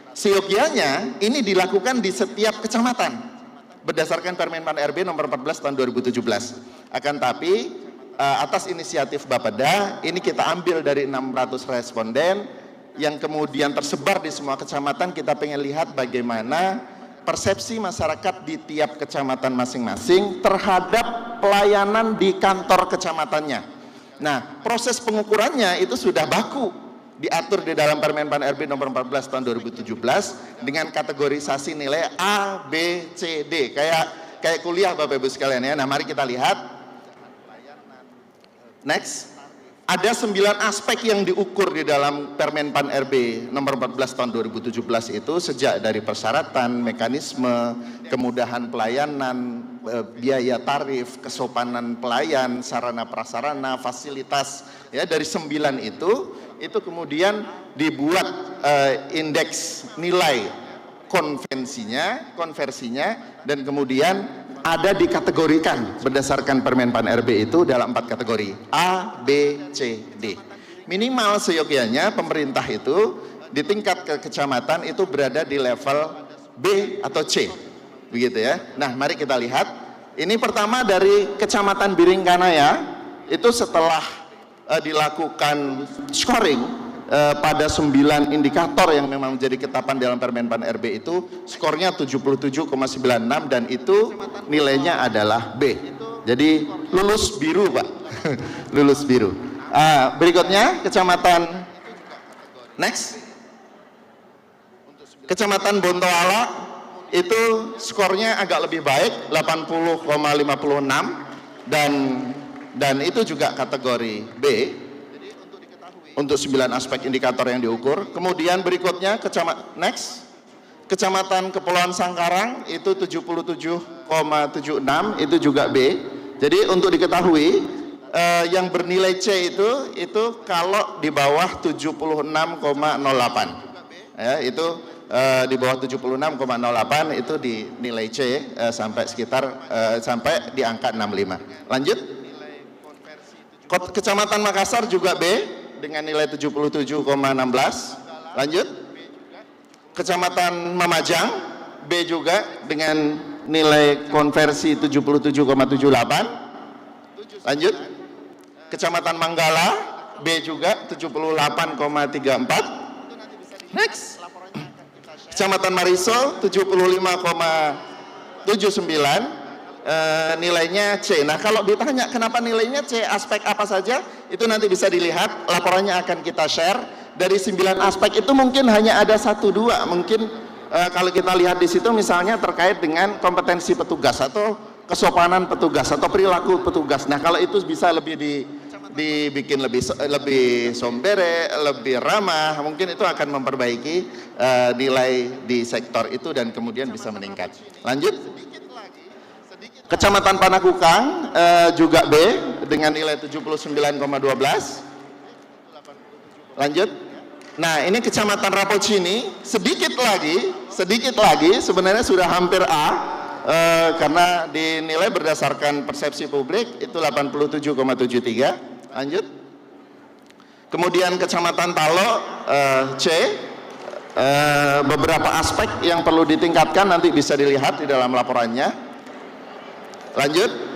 Speaker 6: Seyogyanya ini dilakukan di setiap kecamatan berdasarkan Permen Pan RB nomor 14 tahun 2017. Akan tapi atas inisiatif Bapeda, ini kita ambil dari 600 responden yang kemudian tersebar di semua kecamatan. Kita pengen lihat bagaimana persepsi masyarakat di tiap kecamatan masing-masing terhadap pelayanan di kantor kecamatannya. Nah, proses pengukurannya itu sudah baku diatur di dalam Permen Pan RB nomor 14 tahun 2017 dengan kategorisasi nilai A, B, C, D. Kayak kuliah Bapak Ibu sekalian ya. Nah, mari kita lihat. Next. Ada 9 aspek yang diukur di dalam Permen Pan RB nomor 14 tahun 2017 itu, sejak dari persyaratan, mekanisme, kemudahan pelayanan, biaya tarif, kesopanan pelayan, sarana prasarana, fasilitas, ya, dari 9 itu kemudian dibuat indeks nilai konversinya, dan kemudian ada dikategorikan berdasarkan Permen Pan RB itu dalam 4 kategori A, B, C, D. Minimal seyogyanya pemerintah itu di tingkat kecamatan itu berada di level B atau C, begitu ya. Nah, mari kita lihat. Ini pertama dari Kecamatan Biringkanaya, itu setelah dilakukan scoring pada 9 indikator yang memang menjadi ketetapan dalam Permen Pan RB itu, skornya 77,96 dan itu nilainya adalah B. Jadi lulus biru, Pak. Lulus biru. Berikutnya Kecamatan Kecamatan Bontoala, itu skornya agak lebih baik, 80,56 dan itu juga kategori B untuk 9 aspek indikator yang diukur. Kemudian berikutnya Kecamatan Kepulauan Sangkarang itu 77,76, itu juga B. Jadi untuk diketahui yang bernilai C itu kalau di bawah 76,08 ya, itu di bawah 76,08 itu dinilai C sampai sampai di angka 65. Lanjut. Kecamatan Makassar juga B dengan nilai 77,16. Lanjut. Kecamatan Mamajang B juga dengan nilai konversi 77,78. Lanjut. Kecamatan Manggala B juga 78,34. Next. Kecamatan Mariso 75,79, nilainya C. Nah, kalau ditanya kenapa nilainya C, aspek apa saja, itu nanti bisa dilihat, laporannya akan kita share. Dari 9 aspek itu mungkin hanya ada 1-2, mungkin kalau kita lihat di situ misalnya terkait dengan kompetensi petugas atau kesopanan petugas atau perilaku petugas. Nah, kalau itu bisa lebih dibikin lebih sombere, lebih ramah, mungkin itu akan memperbaiki nilai di sektor itu dan kemudian bisa meningkat. Lanjut. Kecamatan Panakukang juga B dengan nilai 79,12. Lanjut. Nah, ini Kecamatan Rapocini sedikit lagi sebenarnya sudah hampir A, karena dinilai berdasarkan persepsi publik itu 87,73. Lanjut. Kemudian Kecamatan Talo C, beberapa aspek yang perlu ditingkatkan nanti bisa dilihat di dalam laporannya. Lanjut.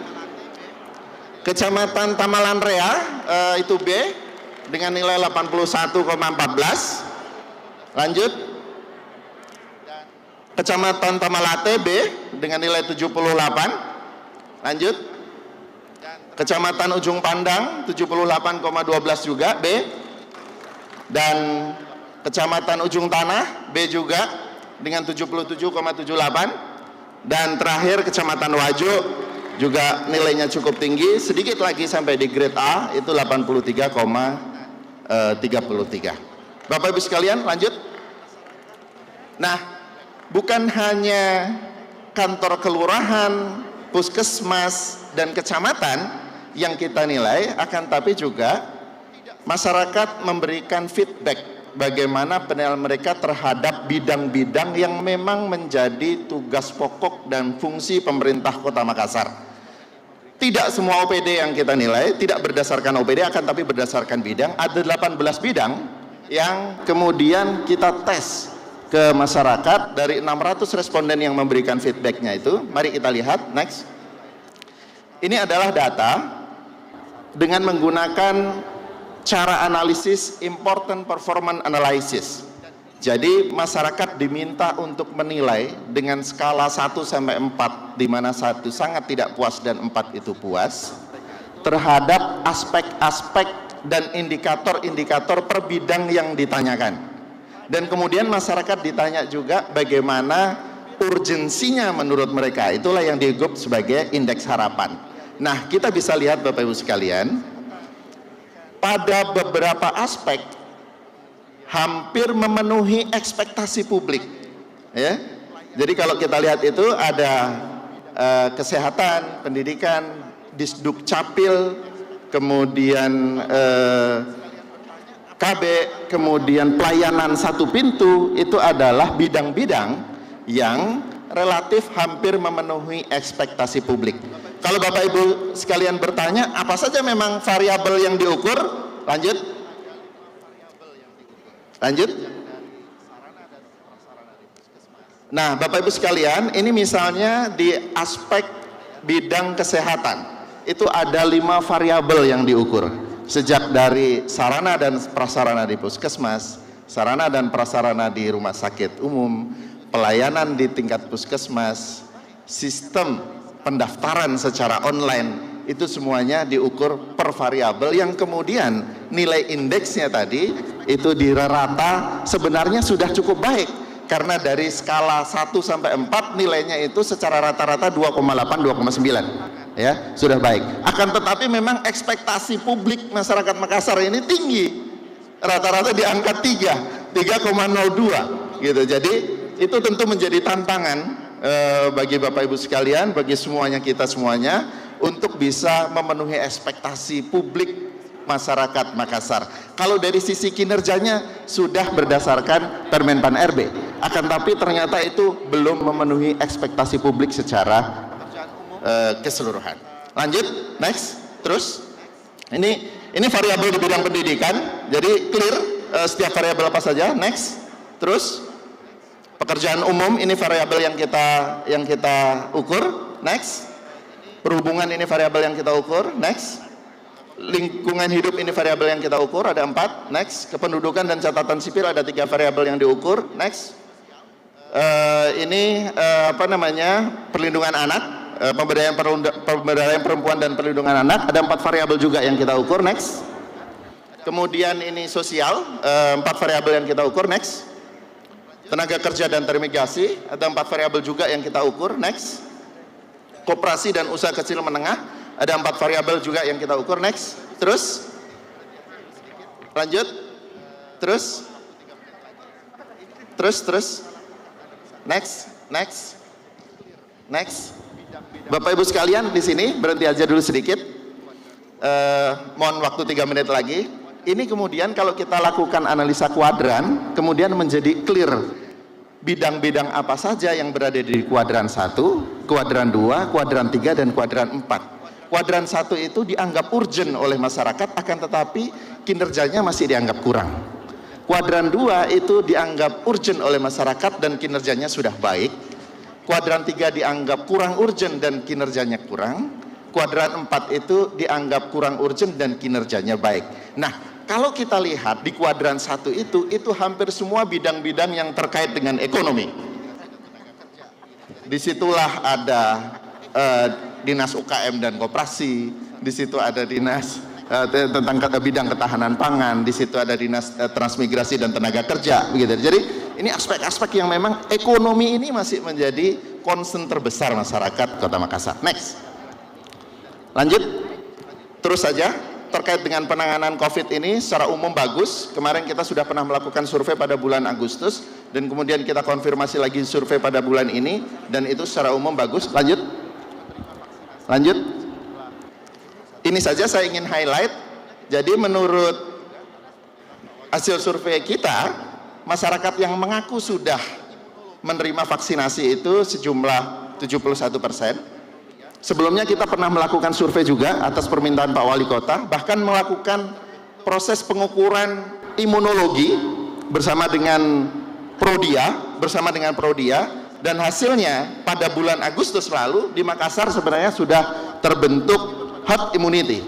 Speaker 6: Kecamatan Tamalan Rea itu B dengan nilai 81,14. Lanjut. Kecamatan Tamalate B dengan nilai 78. Lanjut. Kecamatan Ujung Pandang 78,12 juga B. Dan Kecamatan Ujung Tanah B juga dengan 77,78. Dan terakhir Kecamatan Wajo juga nilainya cukup tinggi, sedikit lagi sampai di grade A itu 83,33. Bapak Ibu sekalian, lanjut. Nah, bukan hanya kantor kelurahan, puskesmas, dan kecamatan yang kita nilai, akan tapi juga masyarakat memberikan feedback bagaimana penilaian mereka terhadap bidang-bidang yang memang menjadi tugas pokok dan fungsi pemerintah Kota Makassar. Tidak semua OPD yang kita nilai tidak berdasarkan OPD, akan tapi berdasarkan bidang. Ada 18 bidang yang kemudian kita tes ke masyarakat dari 600 responden yang memberikan feedbacknya itu. Mari kita lihat, next. Ini adalah data dengan menggunakan cara analisis important performance analysis. Jadi masyarakat diminta untuk menilai dengan skala 1 sampai 4, di mana 1 sangat tidak puas dan 4 itu puas, terhadap aspek-aspek dan indikator-indikator per bidang yang ditanyakan. Dan kemudian masyarakat ditanya juga bagaimana urgensinya menurut mereka. Itulah yang digrup sebagai indeks harapan. Nah, kita bisa lihat Bapak Ibu sekalian, pada beberapa aspek hampir memenuhi ekspektasi publik, ya. Jadi kalau kita lihat itu ada kesehatan, pendidikan, Disduk Capil, kemudian KB, kemudian pelayanan satu pintu, itu adalah bidang-bidang yang relatif hampir memenuhi ekspektasi publik. Kalau Bapak Ibu sekalian bertanya, apa saja memang variabel yang diukur? Lanjut. Lanjut. Nah, Bapak Ibu sekalian, ini misalnya di aspek bidang kesehatan, itu ada 5 variabel yang diukur. Sejak dari sarana dan prasarana di puskesmas, sarana dan prasarana di rumah sakit umum, pelayanan di tingkat puskesmas, sistem pendaftaran secara online, itu semuanya diukur per variabel yang kemudian nilai indeksnya tadi itu dirata sebenarnya sudah cukup baik, karena dari skala 1 sampai 4 nilainya itu secara rata-rata 2,8, 2,9, ya, sudah baik. Akan tetapi memang ekspektasi publik masyarakat Makassar ini tinggi, rata-rata di angka 3,02 gitu. Jadi itu tentu menjadi tantangan bagi Bapak Ibu sekalian, bagi semuanya, kita semuanya, untuk bisa memenuhi ekspektasi publik masyarakat Makassar. Kalau dari sisi kinerjanya sudah berdasarkan Permenpan RB, akan tapi ternyata itu belum memenuhi ekspektasi publik secara keseluruhan. Lanjut, next. Terus ini variabel di bidang pendidikan, jadi clear setiap variabel apa saja. Next. Terus pekerjaan umum, ini variabel yang kita ukur. Next. Perhubungan, ini variabel yang kita ukur. Next. Lingkungan hidup, ini variabel yang kita ukur, ada 4. Next. Kependudukan dan catatan sipil, ada 3 variabel yang diukur. Next. Perlindungan anak, pemberdayaan perempuan dan perlindungan anak, ada 4 variabel juga yang kita ukur. Next. Kemudian ini sosial, 4 variabel yang kita ukur. Next. Tenaga kerja dan terimigrasi, ada 4 variabel juga yang kita ukur. Next. Koperasi dan usaha kecil menengah, ada 4 variabel juga yang kita ukur. Next. Terus lanjut. Terus next. Bapak Ibu sekalian, di sini berhenti aja dulu sedikit, mohon waktu 3 menit lagi. Ini kemudian kalau kita lakukan analisa kuadran, kemudian menjadi clear bidang-bidang apa saja yang berada di kuadran 1, kuadran 2, kuadran 3, dan kuadran 4. Kuadran 1 itu dianggap urgent oleh masyarakat, akan tetapi kinerjanya masih dianggap kurang. Kuadran 2 itu dianggap urgent oleh masyarakat dan kinerjanya sudah baik. Kuadran 3 dianggap kurang urgent dan kinerjanya kurang. Kuadran 4 itu dianggap kurang urgent dan kinerjanya baik. Nah, kalau kita lihat di kuadran 1 itu hampir semua bidang-bidang yang terkait dengan ekonomi. Disitulah ada dinas UKM dan koperasi, di situ ada dinas tentang bidang ketahanan pangan, di situ ada dinas transmigrasi dan tenaga kerja, begitu. Jadi ini aspek-aspek yang memang ekonomi ini masih menjadi concern terbesar masyarakat Kota Makassar. Next, lanjut, terus saja. Terkait dengan penanganan COVID ini secara umum bagus. Kemarin kita sudah pernah melakukan survei pada bulan Agustus dan kemudian kita konfirmasi lagi survei pada bulan ini dan itu secara umum bagus. Lanjut. Lanjut. Ini saja saya ingin highlight. Jadi menurut hasil survei kita, masyarakat yang mengaku sudah menerima vaksinasi itu sejumlah 71%. Sebelumnya kita pernah melakukan survei juga atas permintaan Pak Wali Kota, bahkan melakukan proses pengukuran imunologi bersama dengan Prodia, dan hasilnya pada bulan Agustus lalu di Makassar sebenarnya sudah terbentuk herd immunity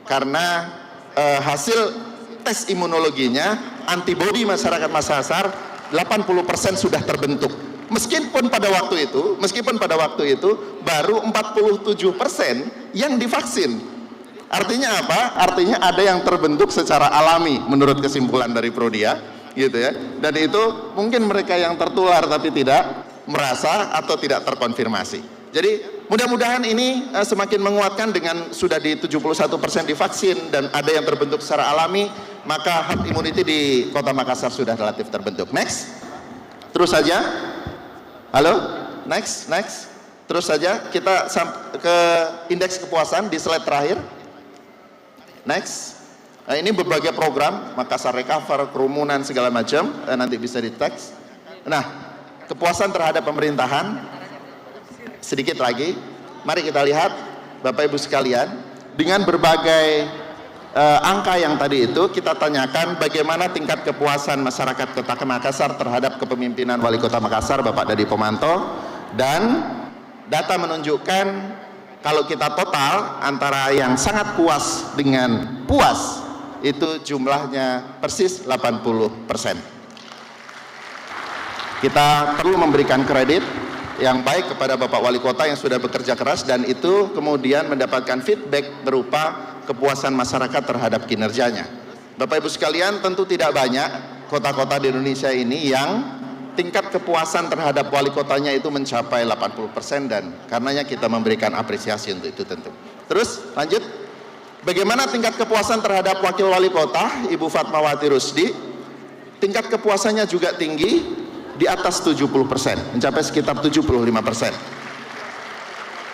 Speaker 6: karena hasil tes imunologinya antibodi masyarakat Makassar 80% sudah terbentuk. Meskipun pada waktu itu baru 47% yang divaksin. Artinya apa? Artinya ada yang terbentuk secara alami menurut kesimpulan dari Prodia, gitu ya. Dan itu mungkin mereka yang tertular tapi tidak merasa atau tidak terkonfirmasi. Jadi mudah-mudahan ini semakin menguatkan dengan sudah di 71% divaksin dan ada yang terbentuk secara alami, maka herd immunity di Kota Makassar sudah relatif terbentuk. Next. Terus saja. Halo, next. Terus saja kita ke indeks kepuasan di slide terakhir. Next. Nah, ini berbagai program, Makassar Recover, kerumunan segala macam, nanti bisa di teks. Nah, kepuasan terhadap pemerintahan sedikit lagi. Mari kita lihat, Bapak Ibu sekalian, dengan berbagai angka yang tadi itu kita tanyakan bagaimana tingkat kepuasan masyarakat Kota Makassar terhadap kepemimpinan Wali Kota Makassar Bapak Dadi Pomanto, dan data menunjukkan kalau kita total antara yang sangat puas dengan puas itu jumlahnya persis 80%. Kita perlu memberikan kredit yang baik kepada Bapak Wali Kota yang sudah bekerja keras dan itu kemudian mendapatkan feedback berupa kepuasan masyarakat terhadap kinerjanya. Bapak Ibu sekalian, tentu tidak banyak kota-kota di Indonesia ini yang tingkat kepuasan terhadap wali kotanya itu mencapai 80% dan karenanya kita memberikan apresiasi untuk itu tentu. Terus lanjut, bagaimana tingkat kepuasan terhadap wakil wali kota Ibu Fatmawati Rusdi? Tingkat kepuasannya juga tinggi, di atas 70%, mencapai sekitar 75%.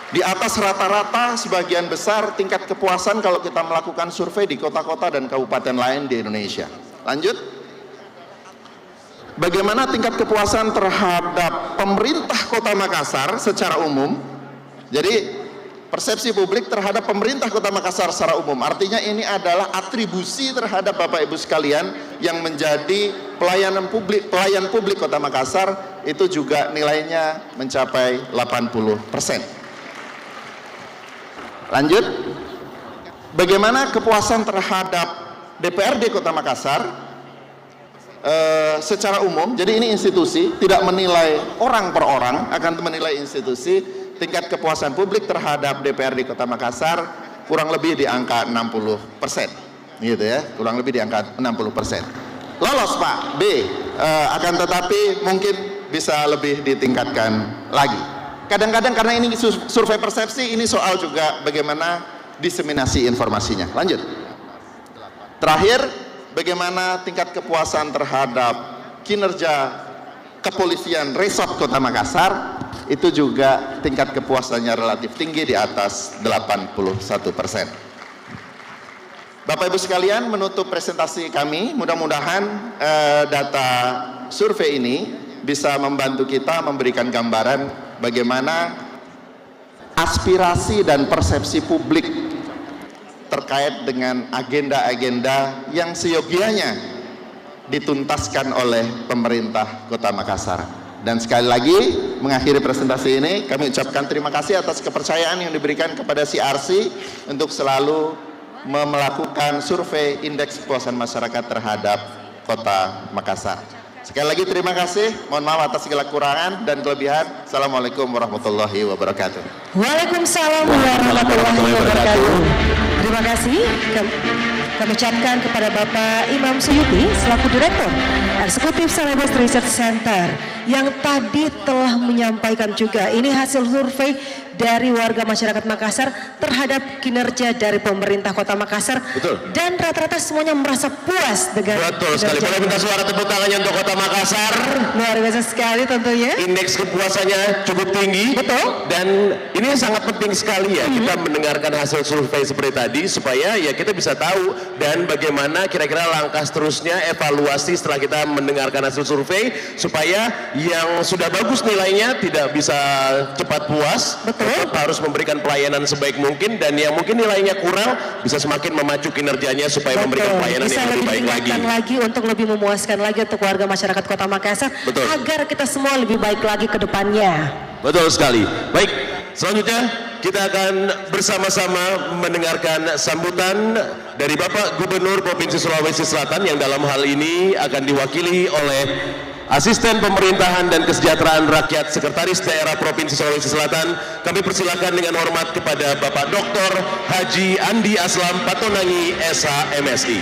Speaker 6: Di atas rata-rata sebagian besar tingkat kepuasan kalau kita melakukan survei di kota-kota dan kabupaten lain di Indonesia. Lanjut. Bagaimana tingkat kepuasan terhadap pemerintah Kota Makassar secara umum? Jadi persepsi publik terhadap pemerintah Kota Makassar secara umum, artinya ini adalah atribusi terhadap Bapak Ibu sekalian yang menjadi pelayan publik Kota Makassar, itu juga nilainya mencapai 80%. Lanjut, bagaimana kepuasan terhadap DPRD Kota Makassar secara umum? Jadi ini institusi, tidak menilai orang per orang, akan menilai institusi. Tingkat kepuasan publik terhadap DPRD Kota Makassar kurang lebih di angka 60%, gitu ya, kurang lebih di angka 60%. Lolos Pak B, akan tetapi mungkin bisa lebih ditingkatkan lagi. Kadang-kadang karena ini survei persepsi, ini soal juga bagaimana diseminasi informasinya. Lanjut. Terakhir, bagaimana tingkat kepuasan terhadap kinerja kepolisian resort Kota Makassar, itu juga tingkat kepuasannya relatif tinggi di atas 81%. Bapak Ibu sekalian, menutup presentasi kami, mudah-mudahan data survei ini bisa membantu kita memberikan gambaran bagaimana aspirasi dan persepsi publik terkait dengan agenda-agenda yang seyogianya dituntaskan oleh pemerintah Kota Makassar. Dan sekali lagi mengakhiri presentasi ini, kami ucapkan terima kasih atas kepercayaan yang diberikan kepada CRC untuk selalu melakukan survei indeks kepuasan masyarakat terhadap Kota Makassar. Sekali lagi terima kasih, mohon maaf atas segala kekurangan dan kelebihan. Assalamualaikum warahmatullahi wabarakatuh.
Speaker 1: Waalaikumsalam warahmatullahi wabarakatuh. Terima kasih kami ucapkan kepada Bapak Imam Suyuti selaku Direktur Eksekutif Celebes Research Center yang tadi telah menyampaikan juga ini hasil survei dari warga masyarakat Makassar terhadap kinerja dari pemerintah Kota Makassar.
Speaker 2: Betul.
Speaker 1: Dan rata-rata semuanya merasa puas dengan
Speaker 2: Betul sekali. Boleh minta suara tepuk tangannya untuk Kota Makassar.
Speaker 1: Luar biasa sekali tentunya.
Speaker 2: Indeks kepuasannya cukup tinggi.
Speaker 1: Betul.
Speaker 2: Dan ini sangat penting sekali ya kita mendengarkan hasil survei seperti tadi supaya ya kita bisa tahu dan bagaimana kira-kira langkah seterusnya evaluasi setelah kita mendengarkan hasil survei supaya yang sudah bagus nilainya tidak bisa cepat puas.
Speaker 1: Betul.
Speaker 2: Harus memberikan pelayanan sebaik mungkin dan yang mungkin nilainya kurang bisa semakin memacu kinerjanya supaya memberikan pelayanan
Speaker 1: bisa
Speaker 2: yang lebih baik lagi.
Speaker 1: lagi untuk lebih memuaskan lagi untuk warga masyarakat Kota Makassar.
Speaker 2: Betul.
Speaker 1: Agar kita semua lebih baik lagi ke depannya.
Speaker 2: Betul sekali. Baik, selanjutnya kita akan bersama-sama mendengarkan sambutan dari Bapak Gubernur Provinsi Sulawesi Selatan yang dalam hal ini akan diwakili oleh Asisten Pemerintahan dan Kesejahteraan Rakyat Sekretaris Daerah Provinsi Sulawesi Selatan. Kami persilakan dengan hormat kepada Bapak Dr. Haji Andi Aslam Patonangi SH MSI.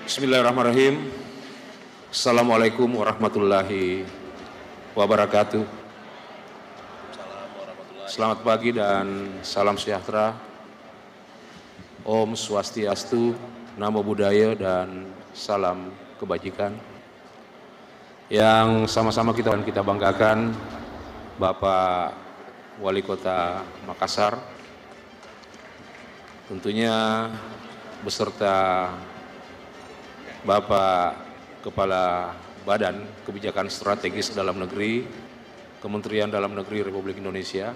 Speaker 7: Bismillahirrahmanirrahim. Assalamualaikum warahmatullahi wabarakatuh. Selamat pagi dan salam sejahtera. Om Swastiastu, Namo Buddhaya dan salam kebajikan. Yang sama-sama kita banggakan Bapak Wali Kota Makassar, tentunya beserta Bapak Kepala Badan Kebijakan Strategis Dalam Negeri, Kementerian Dalam Negeri Republik Indonesia,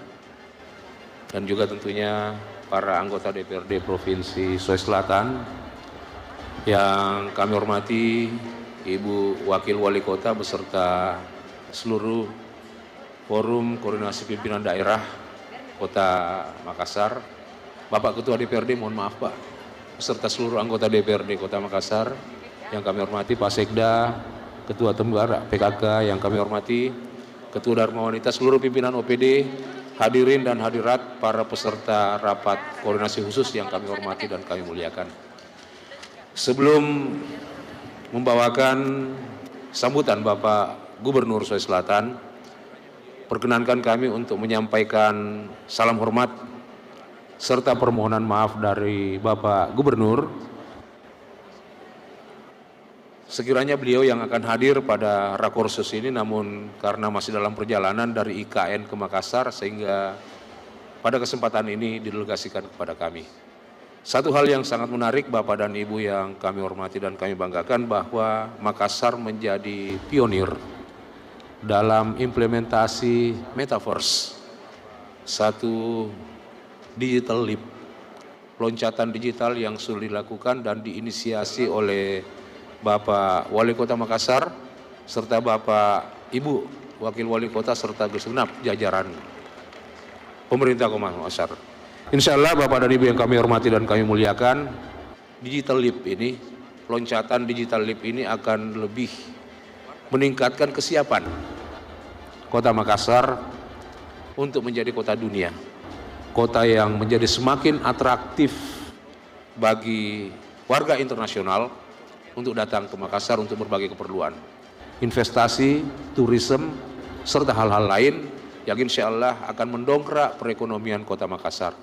Speaker 7: dan juga tentunya para anggota DPRD Provinsi Sulawesi Selatan yang kami hormati, Ibu Wakil Wali Kota beserta seluruh Forum Koordinasi Pimpinan Daerah Kota Makassar, Bapak Ketua DPRD, mohon maaf Pak, beserta seluruh anggota DPRD Kota Makassar yang kami hormati, Pak Sekda, Ketua Tembara PKK yang kami hormati, Ketua Dharma Wanita, seluruh pimpinan OPD, hadirin dan hadirat, para peserta rapat koordinasi khusus yang kami hormati dan kami muliakan. Sebelum membawakan sambutan Bapak Gubernur Sulawesi Selatan, perkenankan kami untuk menyampaikan salam hormat serta permohonan maaf dari Bapak Gubernur. Sekiranya beliau yang akan hadir pada rakorsus ini, namun karena masih dalam perjalanan dari IKN ke Makassar, sehingga pada kesempatan ini didelegasikan kepada kami. Satu hal yang sangat menarik Bapak dan Ibu yang kami hormati dan kami banggakan, bahwa Makassar menjadi pionir dalam implementasi Metaverse, satu digital leap, loncatan digital yang sudah dilakukan dan diinisiasi oleh Bapak Wali Kota Makassar serta Bapak Ibu Wakil Wali Kota serta segenap jajaran pemerintah Kota Makassar. Insya Allah Bapak dan Ibu yang kami hormati dan kami muliakan, digital leap ini, loncatan digital leap ini akan lebih meningkatkan kesiapan Kota Makassar untuk menjadi kota dunia, kota yang menjadi semakin atraktif bagi warga internasional untuk datang ke Makassar untuk berbagai keperluan, investasi, turisme, serta hal-hal lain yang insya Allah akan mendongkrak perekonomian Kota Makassar.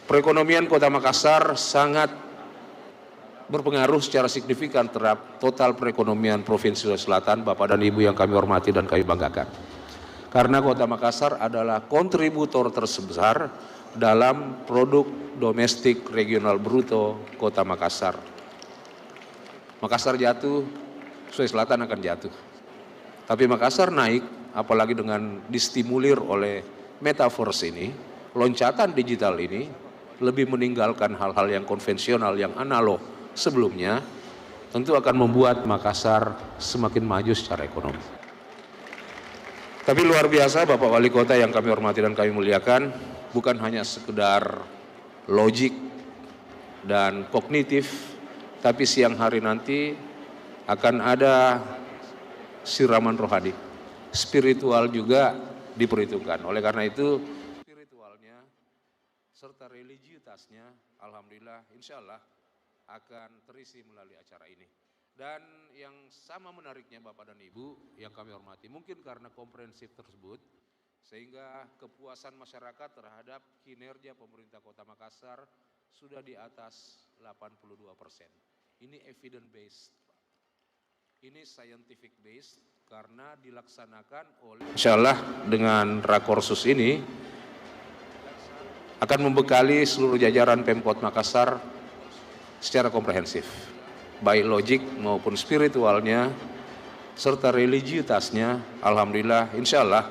Speaker 7: Perekonomian Kota Makassar sangat berpengaruh secara signifikan terhadap total perekonomian Provinsi Sulawesi Selatan, Bapak dan Ibu yang kami hormati dan kami banggakan. Karena Kota Makassar adalah kontributor terbesar dalam produk domestik regional bruto Kota Makassar. Makassar jatuh, Sulawesi Selatan akan jatuh. Tapi Makassar naik, apalagi dengan distimulir oleh metaverse ini, loncatan digital ini, lebih meninggalkan hal-hal yang konvensional, yang analog sebelumnya, tentu akan membuat Makassar semakin maju secara ekonomi. Tapi luar biasa Bapak Wali Kota yang kami hormati dan kami muliakan, bukan hanya sekedar logik dan kognitif, tapi siang hari nanti akan ada siraman rohani, spiritual juga diperhitungkan. Oleh karena itu, spiritualnya serta religiusitasnya, alhamdulillah, insya Allah akan terisi melalui acara ini. Dan yang sama menariknya Bapak dan Ibu yang kami hormati, mungkin karena komprehensif tersebut, sehingga kepuasan masyarakat terhadap kinerja pemerintah Kota Makassar sudah di atas 82%. Ini evidence based. Ini scientific based karena dilaksanakan oleh insya Allah dengan Rakorsus ini akan membekali seluruh jajaran Pemkot Makassar secara komprehensif, baik logik maupun spiritualnya serta religiusitasnya, alhamdulillah insya Allah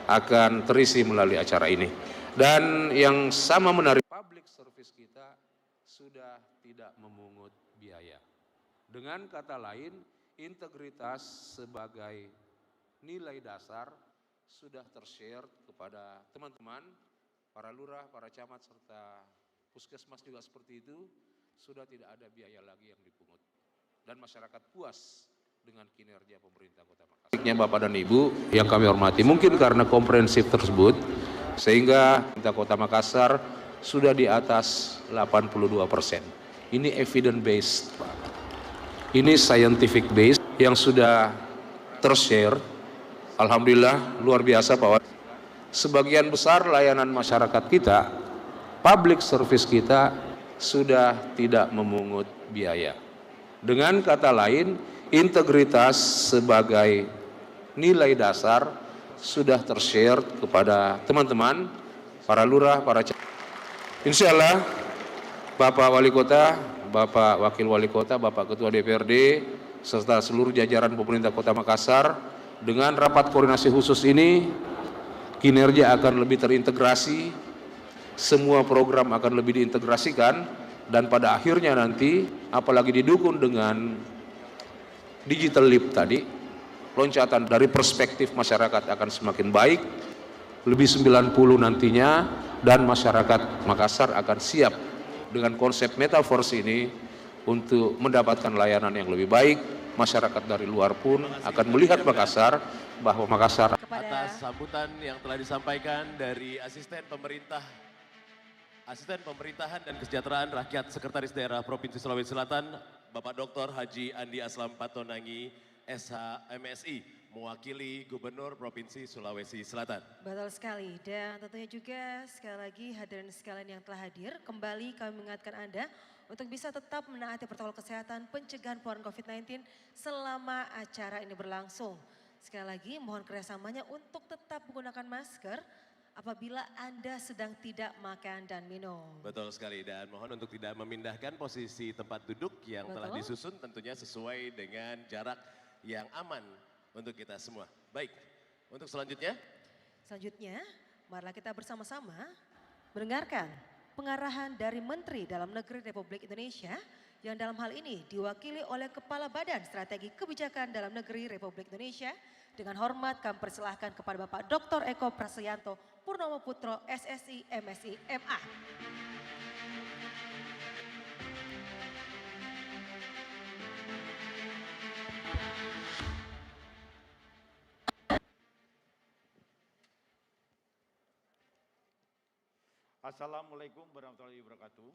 Speaker 7: akan terisi melalui acara ini. Dan yang sama menarik, public service kita sudah tidak memungut biaya. Dengan kata lain, integritas sebagai nilai dasar sudah tershare kepada teman-teman, para lurah, para camat, serta puskesmas juga seperti itu, sudah tidak ada biaya lagi yang dipungut. Dan masyarakat puas dengan kinerja pemerintah Kota Makassar. Bapak dan Ibu yang kami hormati, mungkin karena komprehensif tersebut, sehingga pemerintah Kota Makassar sudah di atas 82%. Ini evidence based, Pak. Ini scientific based yang sudah tershare. Alhamdulillah luar biasa Pak. Sebagian besar layanan masyarakat kita, public service kita sudah tidak memungut biaya. Dengan kata lain, integritas sebagai nilai dasar sudah tershare kepada teman-teman, para lurah, para insya Allah Bapak Wali Kota, Bapak Wakil Wali Kota, Bapak Ketua DPRD, serta seluruh jajaran pemerintah Kota Makassar, dengan rapat koordinasi khusus ini, kinerja akan lebih terintegrasi, semua program akan lebih diintegrasikan, dan pada akhirnya nanti, apalagi didukung dengan digital leap tadi, loncatan dari perspektif masyarakat akan semakin baik, lebih 90 nantinya, dan masyarakat Makassar akan siap dengan konsep metaverse ini untuk mendapatkan layanan yang lebih baik. Masyarakat dari luar pun akan melihat Makassar, bahwa Makassar.
Speaker 4: Atas sambutan yang telah disampaikan dari Asisten Pemerintahan dan Kesejahteraan Rakyat Sekretaris Daerah Provinsi Sulawesi Selatan, Bapak Dr. Haji Andi Aslam Patonangi, SH MSI, mewakili Gubernur Provinsi Sulawesi Selatan.
Speaker 8: Betul sekali, dan tentunya juga sekali lagi hadirin sekalian yang telah hadir, kembali kami mengingatkan Anda untuk bisa tetap menaati protokol kesehatan pencegahan penularan COVID-19 selama acara ini berlangsung. Sekali lagi mohon kerjasamanya untuk tetap menggunakan masker apabila Anda sedang tidak makan dan minum.
Speaker 4: Betul sekali, dan mohon untuk tidak memindahkan posisi tempat duduk yang telah disusun, tentunya sesuai dengan jarak yang aman untuk kita semua. Baik, untuk selanjutnya.
Speaker 8: Selanjutnya, marilah kita bersama-sama mendengarkan pengarahan dari Menteri Dalam Negeri Republik Indonesia yang dalam hal ini diwakili oleh Kepala Badan Strategi Kebijakan Dalam Negeri Republik Indonesia. Dengan hormat kami persilahkan kepada Bapak Dr. Eko Prasetyanto Purnomo Putro, SSI, MSI, MA.
Speaker 9: Assalamualaikum warahmatullahi wabarakatuh.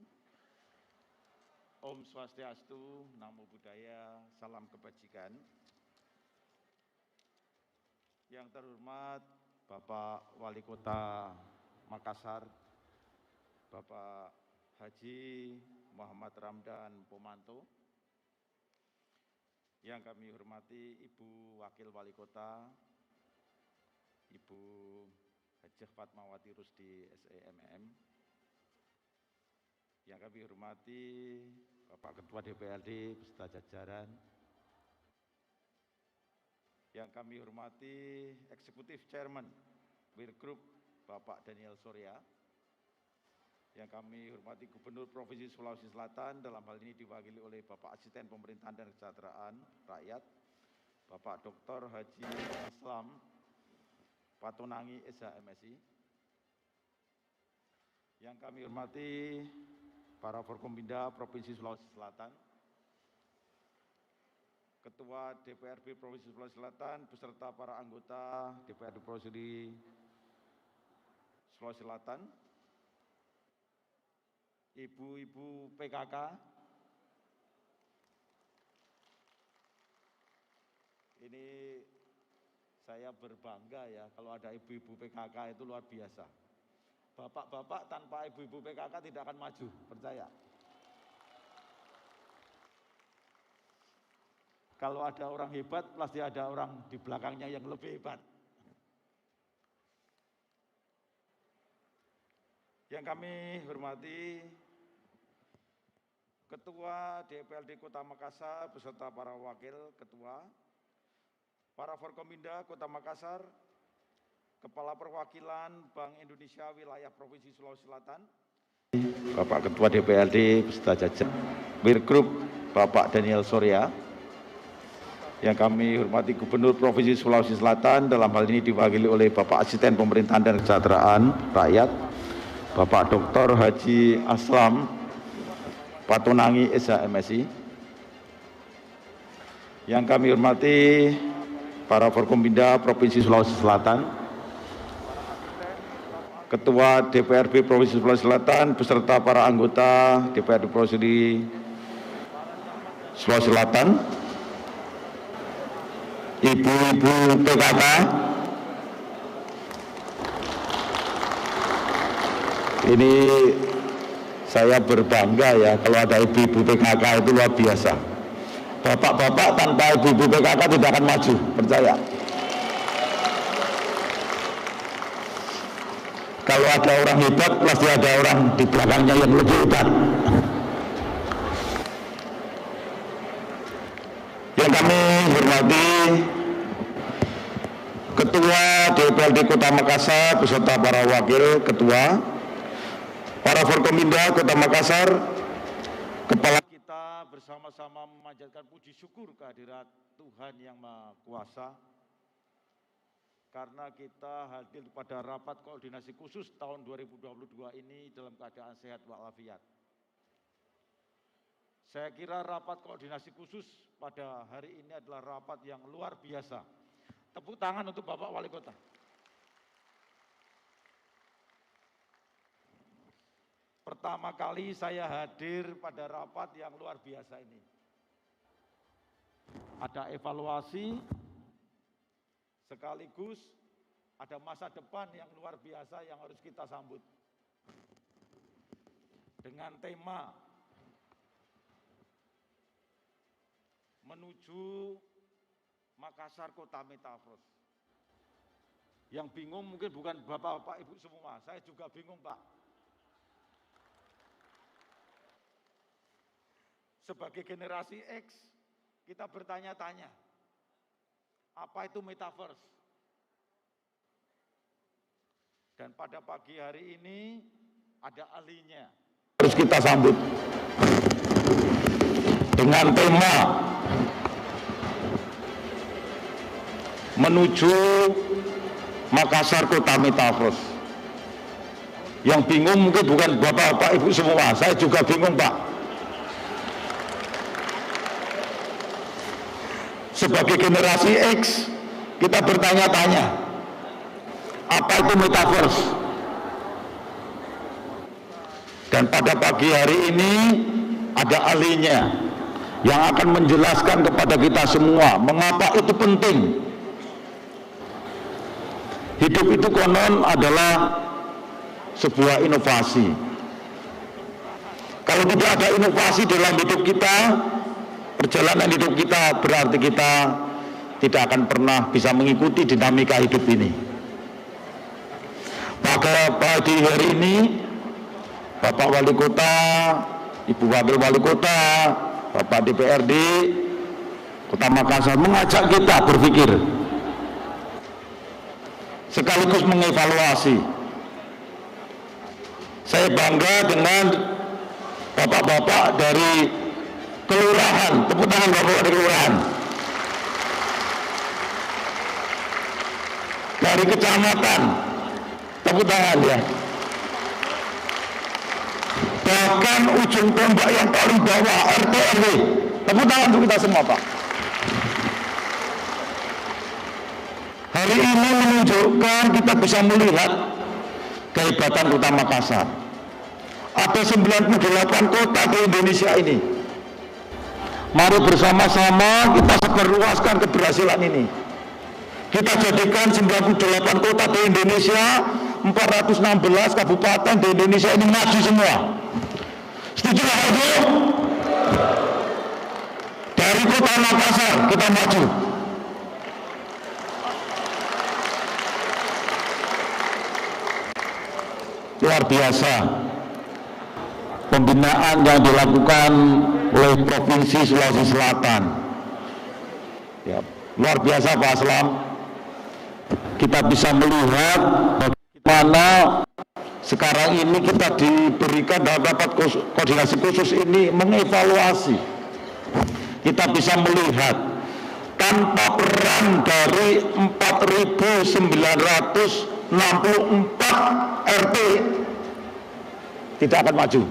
Speaker 9: Om Swastiastu, Namo Buddhaya, salam kebajikan. Yang terhormat Bapak Wali Kota Makassar, Bapak Haji Muhammad Ramdan Pomanto. Yang kami hormati Ibu Wakil Wali Kota, Ibu Hajah Fatmawati Rusdi SEMM, Yang kami hormati Bapak Ketua DPRD beserta jajaran. Yang kami hormati Eksekutif Chairman Wir Group Bapak Daniel Surya. Yang kami hormati Gubernur Provinsi Sulawesi Selatan, dalam hal ini diwakili oleh Bapak Asisten Pemerintahan dan Kesejahteraan Rakyat, Bapak Dr. Haji Aslam Patonangi SH-MSI. Yang kami hormati para Forkompinda Provinsi Sulawesi Selatan, Ketua DPRD Provinsi Sulawesi Selatan beserta para anggota DPRD Provinsi Sulawesi Selatan, ibu-ibu PKK, ini saya berbangga ya kalau ada ibu-ibu PKK, itu luar biasa. Bapak-bapak tanpa ibu-ibu PKK tidak akan maju, percaya. Kalau ada orang hebat, pasti ada orang di belakangnya yang lebih hebat. Yang kami hormati Ketua DPRD Kota Makassar beserta para wakil ketua, para Forkompinda Kota Makassar, Kepala Perwakilan Bank Indonesia Wilayah Provinsi Sulawesi Selatan, Bapak Ketua DPRD beserta jajaran Wir Group Bapak Daniel Surya. Yang kami hormati Gubernur Provinsi Sulawesi Selatan, dalam hal ini diwakili oleh Bapak Asisten Pemerintahan dan Kesejahteraan Rakyat, Bapak Dr. Haji Aslam Patonangi SH-MSI. Yang kami hormati para Forkompinda Provinsi Sulawesi Selatan, Ketua DPRD Provinsi Sulawesi Selatan beserta para anggota DPRD Provinsi Sulawesi Selatan, ibu-ibu PKK, ini saya berbangga ya kalau ada ibu-ibu PKK, itu luar biasa. Bapak-bapak tanpa ibu-ibu PKK tidak akan maju, percaya. Kalau ada orang hebat, pasti ada orang di belakangnya yang lebih hebat. Yang kami hormati Ketua DPRD Kota Makassar beserta para wakil ketua, para Forkompinda Kota Makassar, Kepala kita bersama-sama memanjatkan puji syukur kehadirat Tuhan Yang Maha Kuasa, karena kita hadir pada rapat koordinasi khusus tahun 2022 ini dalam keadaan sehat walafiat. Saya kira rapat koordinasi khusus pada hari ini adalah rapat yang luar biasa. Tepuk tangan untuk Bapak Wali Kota. Pertama kali saya hadir pada rapat yang luar biasa ini. Ada evaluasi, sekaligus ada masa depan yang luar biasa yang harus kita sambut. Dengan tema menuju Makassar Kota Metaverse. Yang bingung mungkin bukan bapak-bapak ibu semua, saya juga bingung Pak. Sebagai generasi X, kita bertanya-tanya, apa itu Metaverse? Dan pada pagi hari ini ada ahlinya. Harus kita sambut dengan tema menuju Makassar Kota Metaverse. Yang bingung mungkin bukan bapak-bapak ibu semua, saya juga bingung Pak. Sebagai generasi X, kita bertanya-tanya, apa itu Metaverse? Dan pada pagi hari ini ada ahlinya yang akan menjelaskan kepada kita semua mengapa itu penting. Hidup itu konon adalah sebuah inovasi. Kalau tidak ada inovasi dalam hidup kita, perjalanan hidup kita berarti kita tidak akan pernah bisa mengikuti dinamika hidup ini. Maka pada hari ini Bapak Wali Kota, Ibu Wakil Wali Kota, Bapak DPRD Kota Makassar mengajak kita berpikir sekaligus mengevaluasi. Saya bangga dengan bapak-bapak dari kelurahan, tepuk tangan bapak dari kelurahan, dari kecamatan, tepuk tangan ya, bahkan ujung tombak yang paling bawah RT RW, tepuk tangan untuk kita semua Pak. Hari ini menunjukkan kita bisa melihat kehebatan Kota Makassar. Ada 98 kota di Indonesia ini. Mari bersama-sama kita sebarluaskan keberhasilan ini. Kita jadikan 98 kota di Indonesia, 416 kabupaten di Indonesia ini maju semua. Setuju Pak Ibu? Dari Kota Makassar kita maju. Luar biasa pembinaan yang dilakukan oleh Provinsi Sulawesi Selatan ya, luar biasa Pak Aslam. Kita bisa melihat bagaimana sekarang ini kita diberikan dalam rapat koordinasi khusus ini mengevaluasi. Kita bisa melihat tanpa peran dari 4.964 RT tidak akan maju.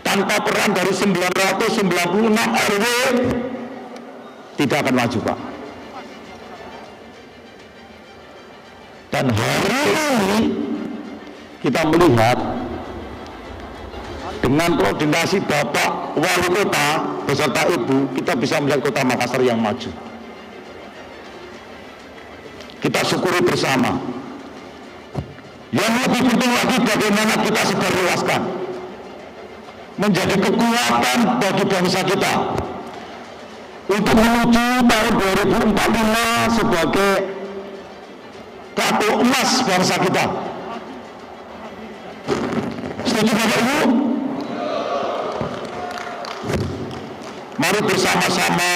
Speaker 9: Tanpa peran dari 996 RW tidak akan maju Pak. Dan hari ini kita melihat dengan koordinasi Bapak Wali Kota beserta Ibu, kita bisa melihat Kota Makassar yang maju. Kita syukuri bersama. Yang lebih penting lagi bagaimana kita sebarluaskan menjadi kekuatan bagi bangsa kita untuk menuju tahun 2045 sebagai kartu emas bangsa kita. Setuju Bapak Ibu? Mari bersama-sama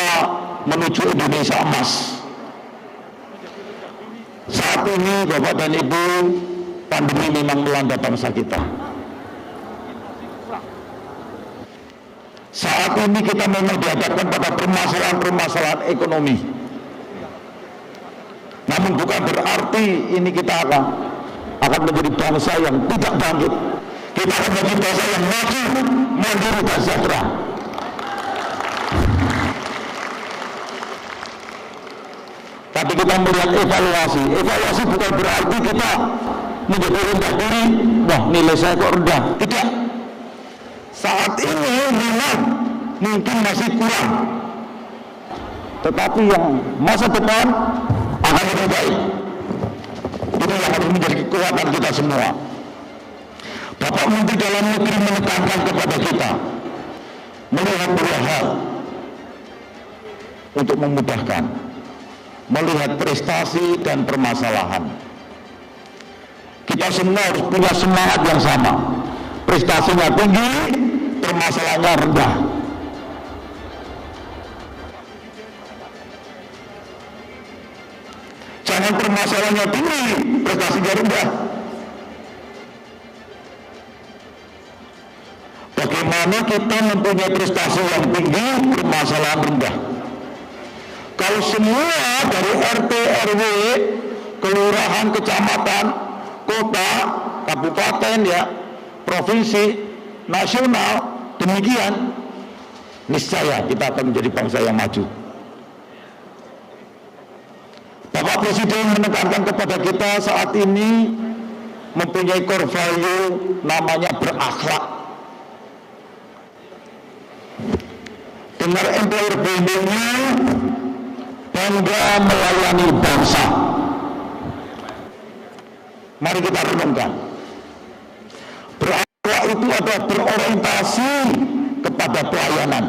Speaker 9: menuju Indonesia emas. Saat ini Bapak dan Ibu, pandemi memang melanda bangsa kita. Saat ini kita memang dihadapkan pada permasalahan-permasalahan ekonomi. Namun bukan berarti ini kita akan menjadi bangsa yang tidak bangkit. Kita akan menjadi bangsa yang maju, mandiri dan sejahtera. Tapi kita melihat evaluasi. Evaluasi bukan berarti kita menjadi rendah diri. Wah, nilai saya kok rendah. Tidak. Saat ini memang mungkin masih kurang. Tetapi yang masa depan akan lebih baik. Ini yang harus menjadi kekuatan kita semua. Bapak Menteri Dalam Negeri menekankan kepada kita melihat dua hal untuk memudahkan. Melihat prestasi dan permasalahan. Kita semua harus punya semangat yang sama. Prestasinya tinggi, permasalahannya rendah. Jangan permasalahannya tinggi, prestasinya rendah. Bagaimana kita mempunyai prestasi yang tinggi, permasalahan rendah? Kalau semua dari RT, RW, kelurahan, kecamatan, kota, kabupaten, ya, provinsi, nasional, demikian, niscaya kita akan menjadi bangsa yang maju. Bapak Presiden menekankan kepada kita saat ini mempunyai core value namanya berakhlak. Dengar employer branding-nya, bangga melayani bangsa. Mari kita renungkan. Berakhlak itu adalah berorientasi kepada pelayanan.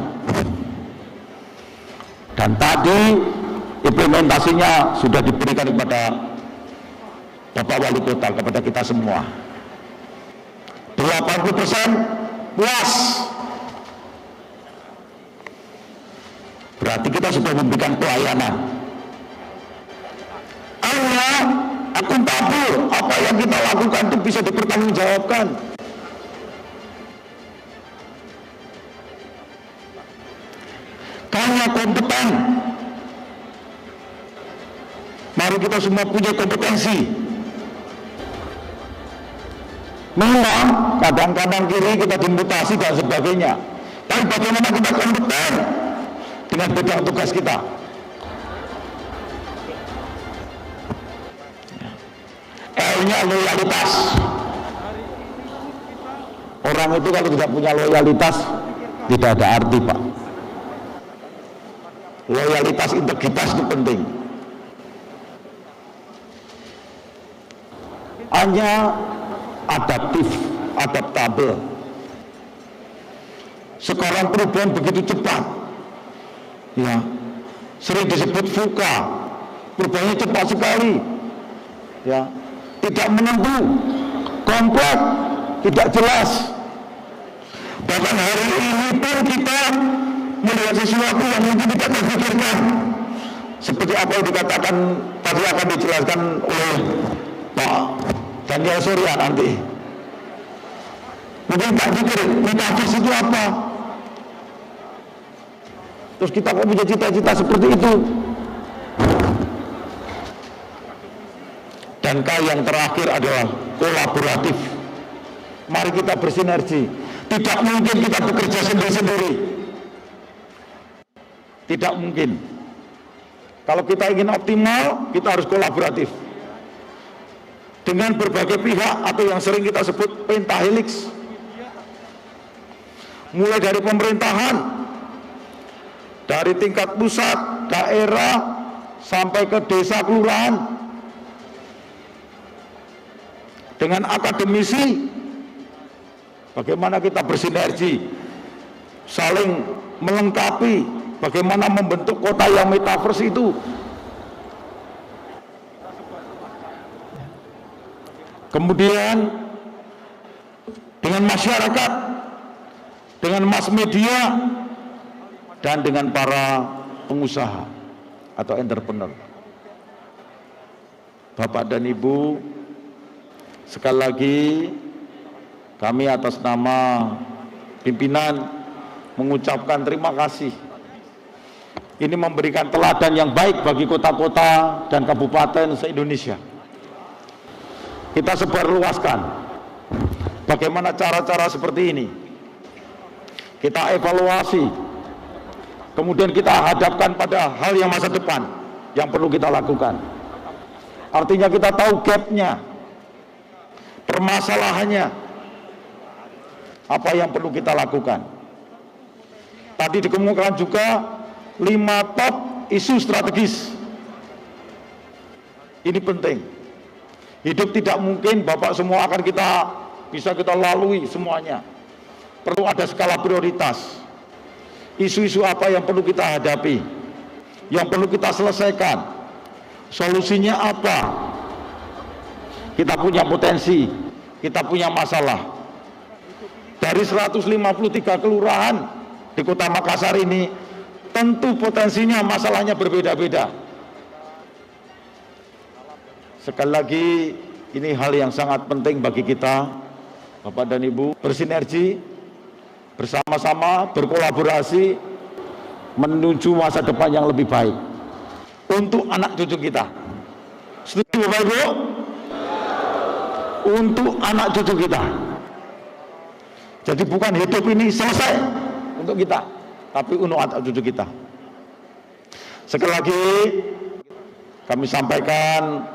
Speaker 9: Dan tadi implementasinya sudah diberikan kepada Bapak Wali Kota, kepada kita semua. 80% puas. Berarti kita sudah memberikan pelayanan. Hanya akuntabel, apa yang kita lakukan itu bisa dipertanggungjawabkan. Karena kompeten. Mari kita semua punya kompetensi. Memang kadang-kadang kiri kita dimutasi dan sebagainya. Tapi bagaimana kita kompeten dengan bidang tugas kita? L-nya loyalitas. Orang itu kalau tidak punya loyalitas tidak ada arti, Pak. Loyalitas, integritas itu penting. Hanya adaptif, adaptabel. Sekarang perubahan begitu cepat, ya, sering disebut VUCA, perubahannya cepat sekali, ya, tidak menentu, kompleks, tidak jelas. Bahkan hari ini pun kita melihat sesuatu yang mungkin tidak terpikirkan, seperti apa yang dikatakan tadi akan dijelaskan oleh Pak Daniel Surya nanti. Mungkin tak pikir metaverse itu apa, terus kita kok punya cita-cita seperti itu. Dan yang terakhir adalah kolaboratif. Mari kita bersinergi. Tidak mungkin kita bekerja sendiri-sendiri. Tidak mungkin. Kalau kita ingin optimal, kita harus kolaboratif dengan berbagai pihak atau yang sering kita sebut pentahelix. Mulai dari pemerintahan, dari tingkat pusat, daerah, sampai ke desa kelurahan, dengan akademisi, bagaimana kita bersinergi, saling melengkapi, bagaimana membentuk kota yang metaverse itu. Kemudian dengan masyarakat, dengan mass media, dan dengan para pengusaha atau entrepreneur. Bapak dan Ibu, sekali lagi kami atas nama pimpinan mengucapkan terima kasih. Ini memberikan teladan yang baik bagi kota-kota dan kabupaten se-Indonesia. Kita sebarluaskan bagaimana cara-cara seperti ini. Kita evaluasi, kemudian kita hadapkan pada hal yang masa depan yang perlu kita lakukan. Artinya kita tahu gapnya, permasalahannya, apa yang perlu kita lakukan. Tadi dikemukakan juga 5 top isu strategis. Ini penting. Hidup tidak mungkin Bapak semua akan bisa kita lalui semuanya. Perlu ada skala prioritas. Isu-isu apa yang perlu kita hadapi, yang perlu kita selesaikan, solusinya apa. Kita punya potensi, kita punya masalah. Dari 153 kelurahan di Kota Makassar ini, tentu potensinya masalahnya berbeda-beda. Sekali lagi, ini hal yang sangat penting bagi kita, Bapak dan Ibu, bersinergi, bersama-sama, berkolaborasi, menuju masa depan yang lebih baik untuk anak cucu kita. Setuju Bapak Ibu? Untuk anak cucu kita. Jadi bukan hidup ini selesai untuk kita, tapi untuk anak cucu kita. Sekali lagi kami sampaikan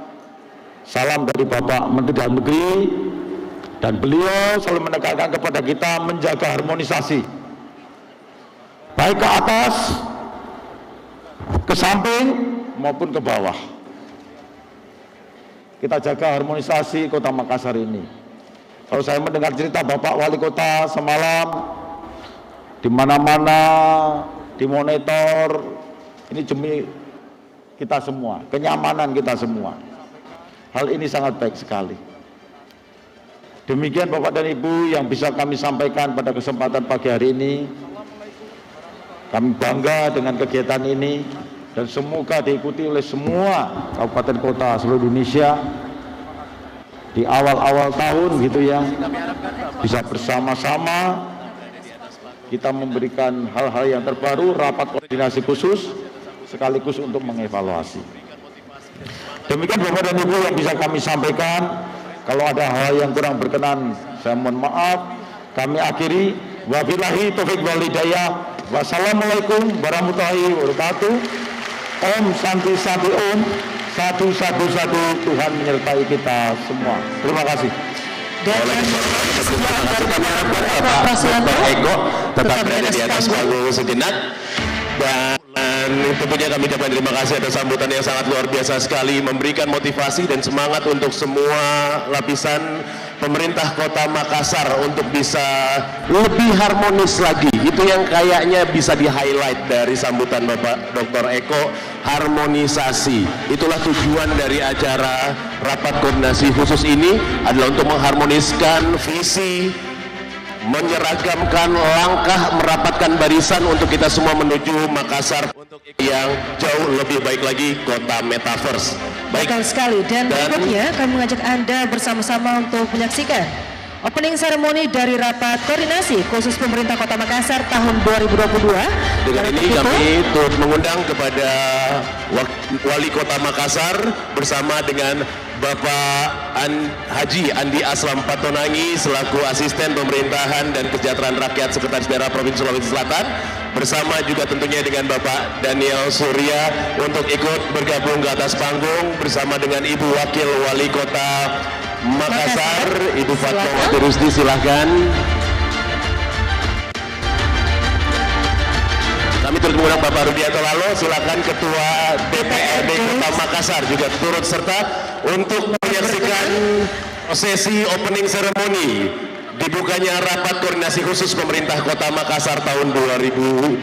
Speaker 9: salam dari Bapak Menteri Dalam Negeri, dan beliau selalu menekankan kepada kita menjaga harmonisasi, baik ke atas, ke samping, maupun ke bawah. Kita jaga harmonisasi Kota Makassar ini. Kalau saya mendengar cerita Bapak Wali Kota semalam, di mana-mana dimonitor, ini demi kita semua, kenyamanan kita semua. Hal ini sangat baik sekali. Demikian Bapak dan Ibu yang bisa kami sampaikan pada kesempatan pagi hari ini. Kami bangga dengan kegiatan ini dan semoga diikuti oleh semua kabupaten kota seluruh Indonesia di awal-awal tahun gitu ya. Bisa bersama-sama kita memberikan hal-hal yang terbaru, rapat koordinasi khusus sekaligus untuk mengevaluasi. Demikian Bapak dan Ibu yang bisa kami sampaikan. Kalau ada hal yang kurang berkenan, saya mohon maaf. Kami akhiri. Wabillahi taufiq wal hidayah. Wassalamualaikum warahmatullahi wabarakatuh. Om Santi Santi Om. Satu Tuhan menyertai kita semua. Terima kasih.
Speaker 2: Bapak Eko tetap berada di atas panggung sejenak. Dan tentunya kami ucapkan terima kasih atas sambutan yang sangat luar biasa sekali, memberikan motivasi dan semangat untuk semua lapisan pemerintah Kota Makassar untuk bisa lebih harmonis lagi. Itu yang kayaknya bisa di-highlight dari sambutan Bapak Dr. Eko, harmonisasi. Itulah tujuan dari acara rapat koordinasi khusus ini, adalah untuk mengharmoniskan visi, menyeragamkan langkah, merapatkan barisan untuk kita semua menuju Makassar untuk yang jauh lebih baik lagi, kota metaverse.
Speaker 8: Betul sekali, dan berikutnya kami mengajak Anda bersama-sama untuk menyaksikan opening ceremony dari rapat koordinasi khusus pemerintah Kota Makassar tahun 2022.
Speaker 2: Dengan ini kami turut mengundang kepada Wali Kota Makassar bersama dengan Bapak Haji Andi Aslam Patonangi selaku Asisten Pemerintahan dan Kesejahteraan Rakyat Sekretaris Daerah Provinsi Sulawesi Selatan, bersama juga tentunya dengan Bapak Daniel Surya untuk ikut bergabung ke atas panggung bersama dengan Ibu Wakil Wali Kota Makassar, Ibu Fatmawati Rusdi, silahkan. Kami turut mengundang Bapak Rudianto Lalo, silakan Ketua DPRD Kota Makassar juga turut serta untuk menyaksikan prosesi opening ceremony dibukanya rapat koordinasi khusus pemerintah Kota Makassar tahun 2022.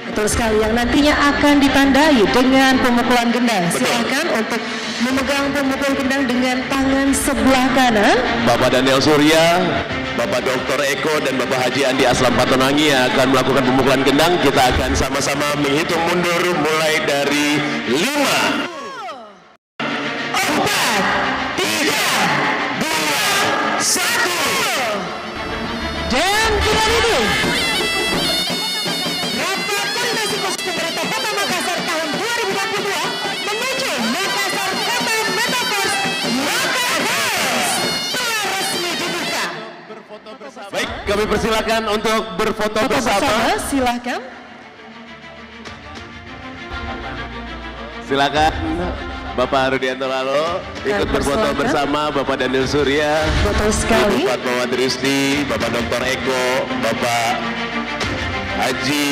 Speaker 8: Betul sekali, yang nantinya akan ditandai dengan pemukulan gendang. Silakan untuk memegang pemukulan gendang dengan tangan sebelah kanan.
Speaker 2: Bapak Daniel Surya, Bapak Dr. Eko dan Bapak Haji Andi Aslam Patonangi yang akan melakukan pemukulan gendang. Kita akan sama-sama menghitung mundur mulai dari 5, 4, 3, 2, 1.
Speaker 8: Dan kita ini rapat koordinasi khusus pemerintah Kota Makassar tahun 2022 menuju Makassar Kota Metaverse Makaverse telah resmi dibuka.
Speaker 2: Baik, kami persilakan untuk berfoto bersama.
Speaker 8: Silakan.
Speaker 2: Silakan Bapak Rudianto Lalo ikut berfoto bersama Bapak Daniel Surya,
Speaker 8: Betul sekali.
Speaker 2: Ibu Fatmawati Rusdi, Bapak Dr. Eko, Bapak Haji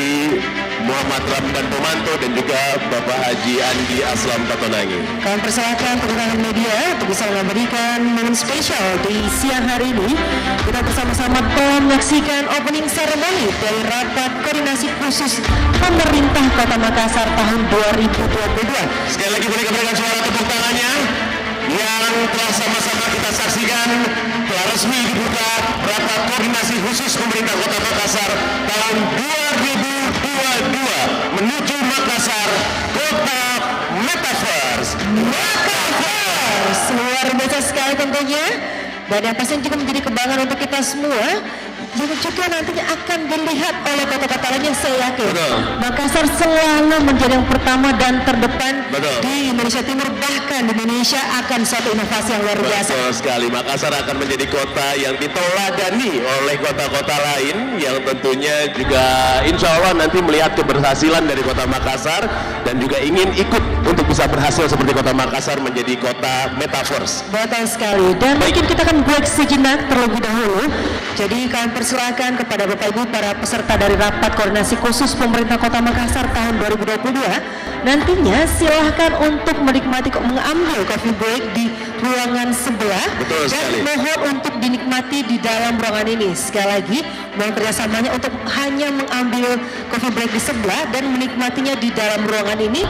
Speaker 2: Muhammad Ramdan Pomanto dan juga Bapak Haji Andi Aslam Patonangi.
Speaker 8: Kami persilakan teman-teman media untuk bisa memberikan momen spesial di siang hari ini. Kita bersama-sama telah menyaksikan opening ceremony dari rapat koordinasi khusus pemerintah Kota Makassar tahun 2022.
Speaker 2: Sekali lagi boleh berikan suara tepuk tangannya yang telah sama-sama kita saksikan. Telah resmi dibuka rapat koordinasi khusus pemerintah Kota Makassar tahun 2022 menuju Makassar Kota Metaverse.
Speaker 8: Makaverse luar biasa sekali tentunya, dan yang pasti juga menjadi kebanggaan untuk kita semua, yang juga nantinya akan dilihat oleh kota-kota lainnya. Saya yakin Makassar selalu menjadi yang pertama dan terdepan di Indonesia Timur, bahkan di Indonesia akan suatu inovasi yang luar biasa.
Speaker 2: Betul sekali, Makassar akan menjadi kota yang diteladani oleh kota-kota lain yang tentunya juga insya Allah nanti melihat keberhasilan dari kota Makassar dan juga ingin ikut untuk bisa berhasil seperti kota Makassar menjadi kota metaverse.
Speaker 8: Betul sekali, dan mungkin kita akan break sejenak terlebih dahulu. Jadi kami persilakan kepada Bapak Ibu para peserta dari rapat koordinasi khusus pemerintah Kota Makassar tahun 2022 nantinya silahkan untuk menikmati mengambil coffee break di
Speaker 1: ruangan sebelah.
Speaker 2: Betul
Speaker 1: dan
Speaker 2: sekali.
Speaker 1: mohon untuk dinikmati di dalam ruangan ini. Sekali lagi, mohon kerjasamanya untuk hanya mengambil coffee break di sebelah dan menikmatinya di dalam ruangan ini.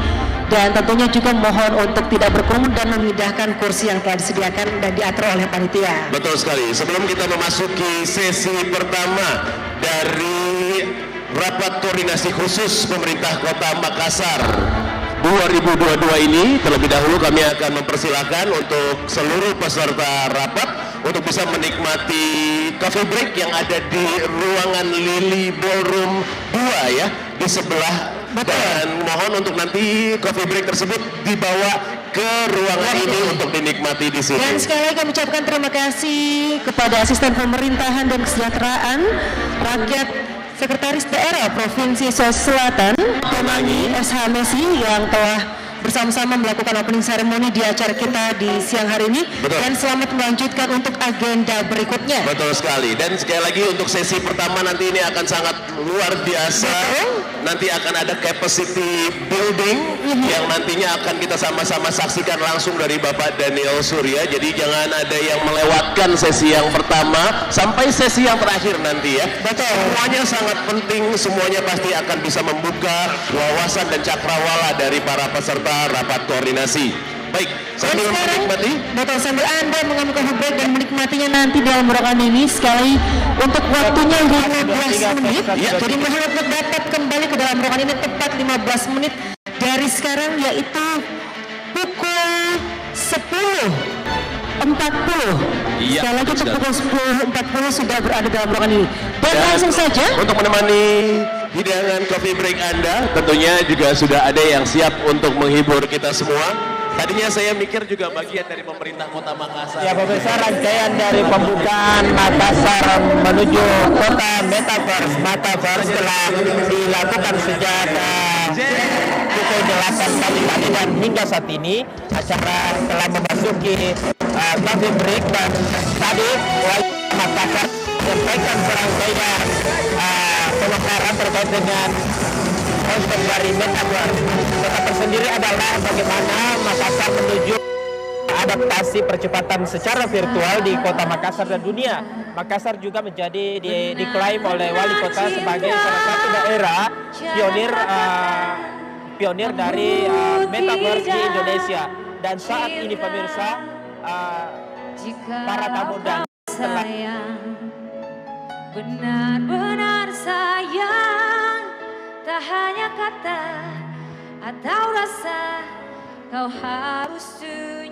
Speaker 1: Dan tentunya juga mohon untuk tidak berkerumun dan memindahkan kursi yang telah disediakan dan diatur oleh panitia.
Speaker 2: Betul sekali. Sebelum kita memasuki sesi pertama dari rapat koordinasi khusus pemerintah Kota Makassar 2022 ini, terlebih dahulu kami akan mempersilahkan untuk seluruh peserta rapat untuk bisa menikmati coffee break yang ada di ruangan Lily Ballroom 2 ya, di sebelah. Dan mohon untuk nanti coffee break tersebut dibawa ke ruangan ini untuk dinikmati di sini.
Speaker 1: Dan sekali lagi kami ucapkan terima kasih kepada Asisten Pemerintahan dan Kesejahteraan Rakyat Sekretaris Daerah Provinsi Sulawesi Selatan, Tonangi SHMSI yang telah bersama-sama melakukan opening ceremony di acara kita di siang hari ini.
Speaker 2: Betul.
Speaker 1: Dan selamat melanjutkan untuk agenda berikutnya.
Speaker 2: Betul sekali. Dan sekali lagi untuk sesi pertama nanti ini akan sangat luar biasa. Nanti akan ada capacity building yang nantinya akan kita sama-sama saksikan langsung dari Bapak Daniel Surya. Jadi jangan ada yang melewatkan sesi yang pertama sampai sesi yang terakhir nanti ya.
Speaker 1: Betul.
Speaker 2: Semuanya sangat penting, semuanya pasti akan bisa membuka wawasan dan cakrawala dari para peserta rapat koordinasi. Baik, sambil menikmati.
Speaker 1: Betul, sambil Anda mengambil coffee break dan menikmatinya nanti dalam ruangan ini, sekali untuk waktunya 15 menit.
Speaker 2: Ya.
Speaker 1: Jadi mohon untuk dapat kembali ke dalam ruangan ini tepat 15 menit dari sekarang, yaitu pukul 10.40.
Speaker 2: Iya,
Speaker 1: Sekali lagi untuk
Speaker 2: betul.
Speaker 1: pukul 10.40 sudah berada dalam ruangan ini. Dan langsung saja
Speaker 2: Untuk menemani hidangan coffee break Anda, tentunya juga sudah ada yang siap untuk menghibur kita semua. Tadinya saya mikir juga bagian dari pemerintah Kota Makassar.
Speaker 5: Ya pemirsa, rangkaian dari pembukaan Makassar menuju kota Metaverse telah dilakukan sejak pukul 8 pagi tadi dan hingga saat ini acara telah memasuki coffee break dan tadi Wali Makassar menyampaikan serangkaian pemekaran terkait dengan konsep dari Metaverse. Metaverse sendiri adalah bagaimana Makassar menuju adaptasi percepatan secara virtual di Kota Makassar dan dunia. Makassar juga menjadi diklaim oleh Wali Kota sebagai salah satu daerah pionir dari Metaverse di Indonesia. Dan saat ini pemirsa, para tamu dan telah
Speaker 10: benar-benar sayang, tak hanya kata atau rasa, kau harus tunjukkan.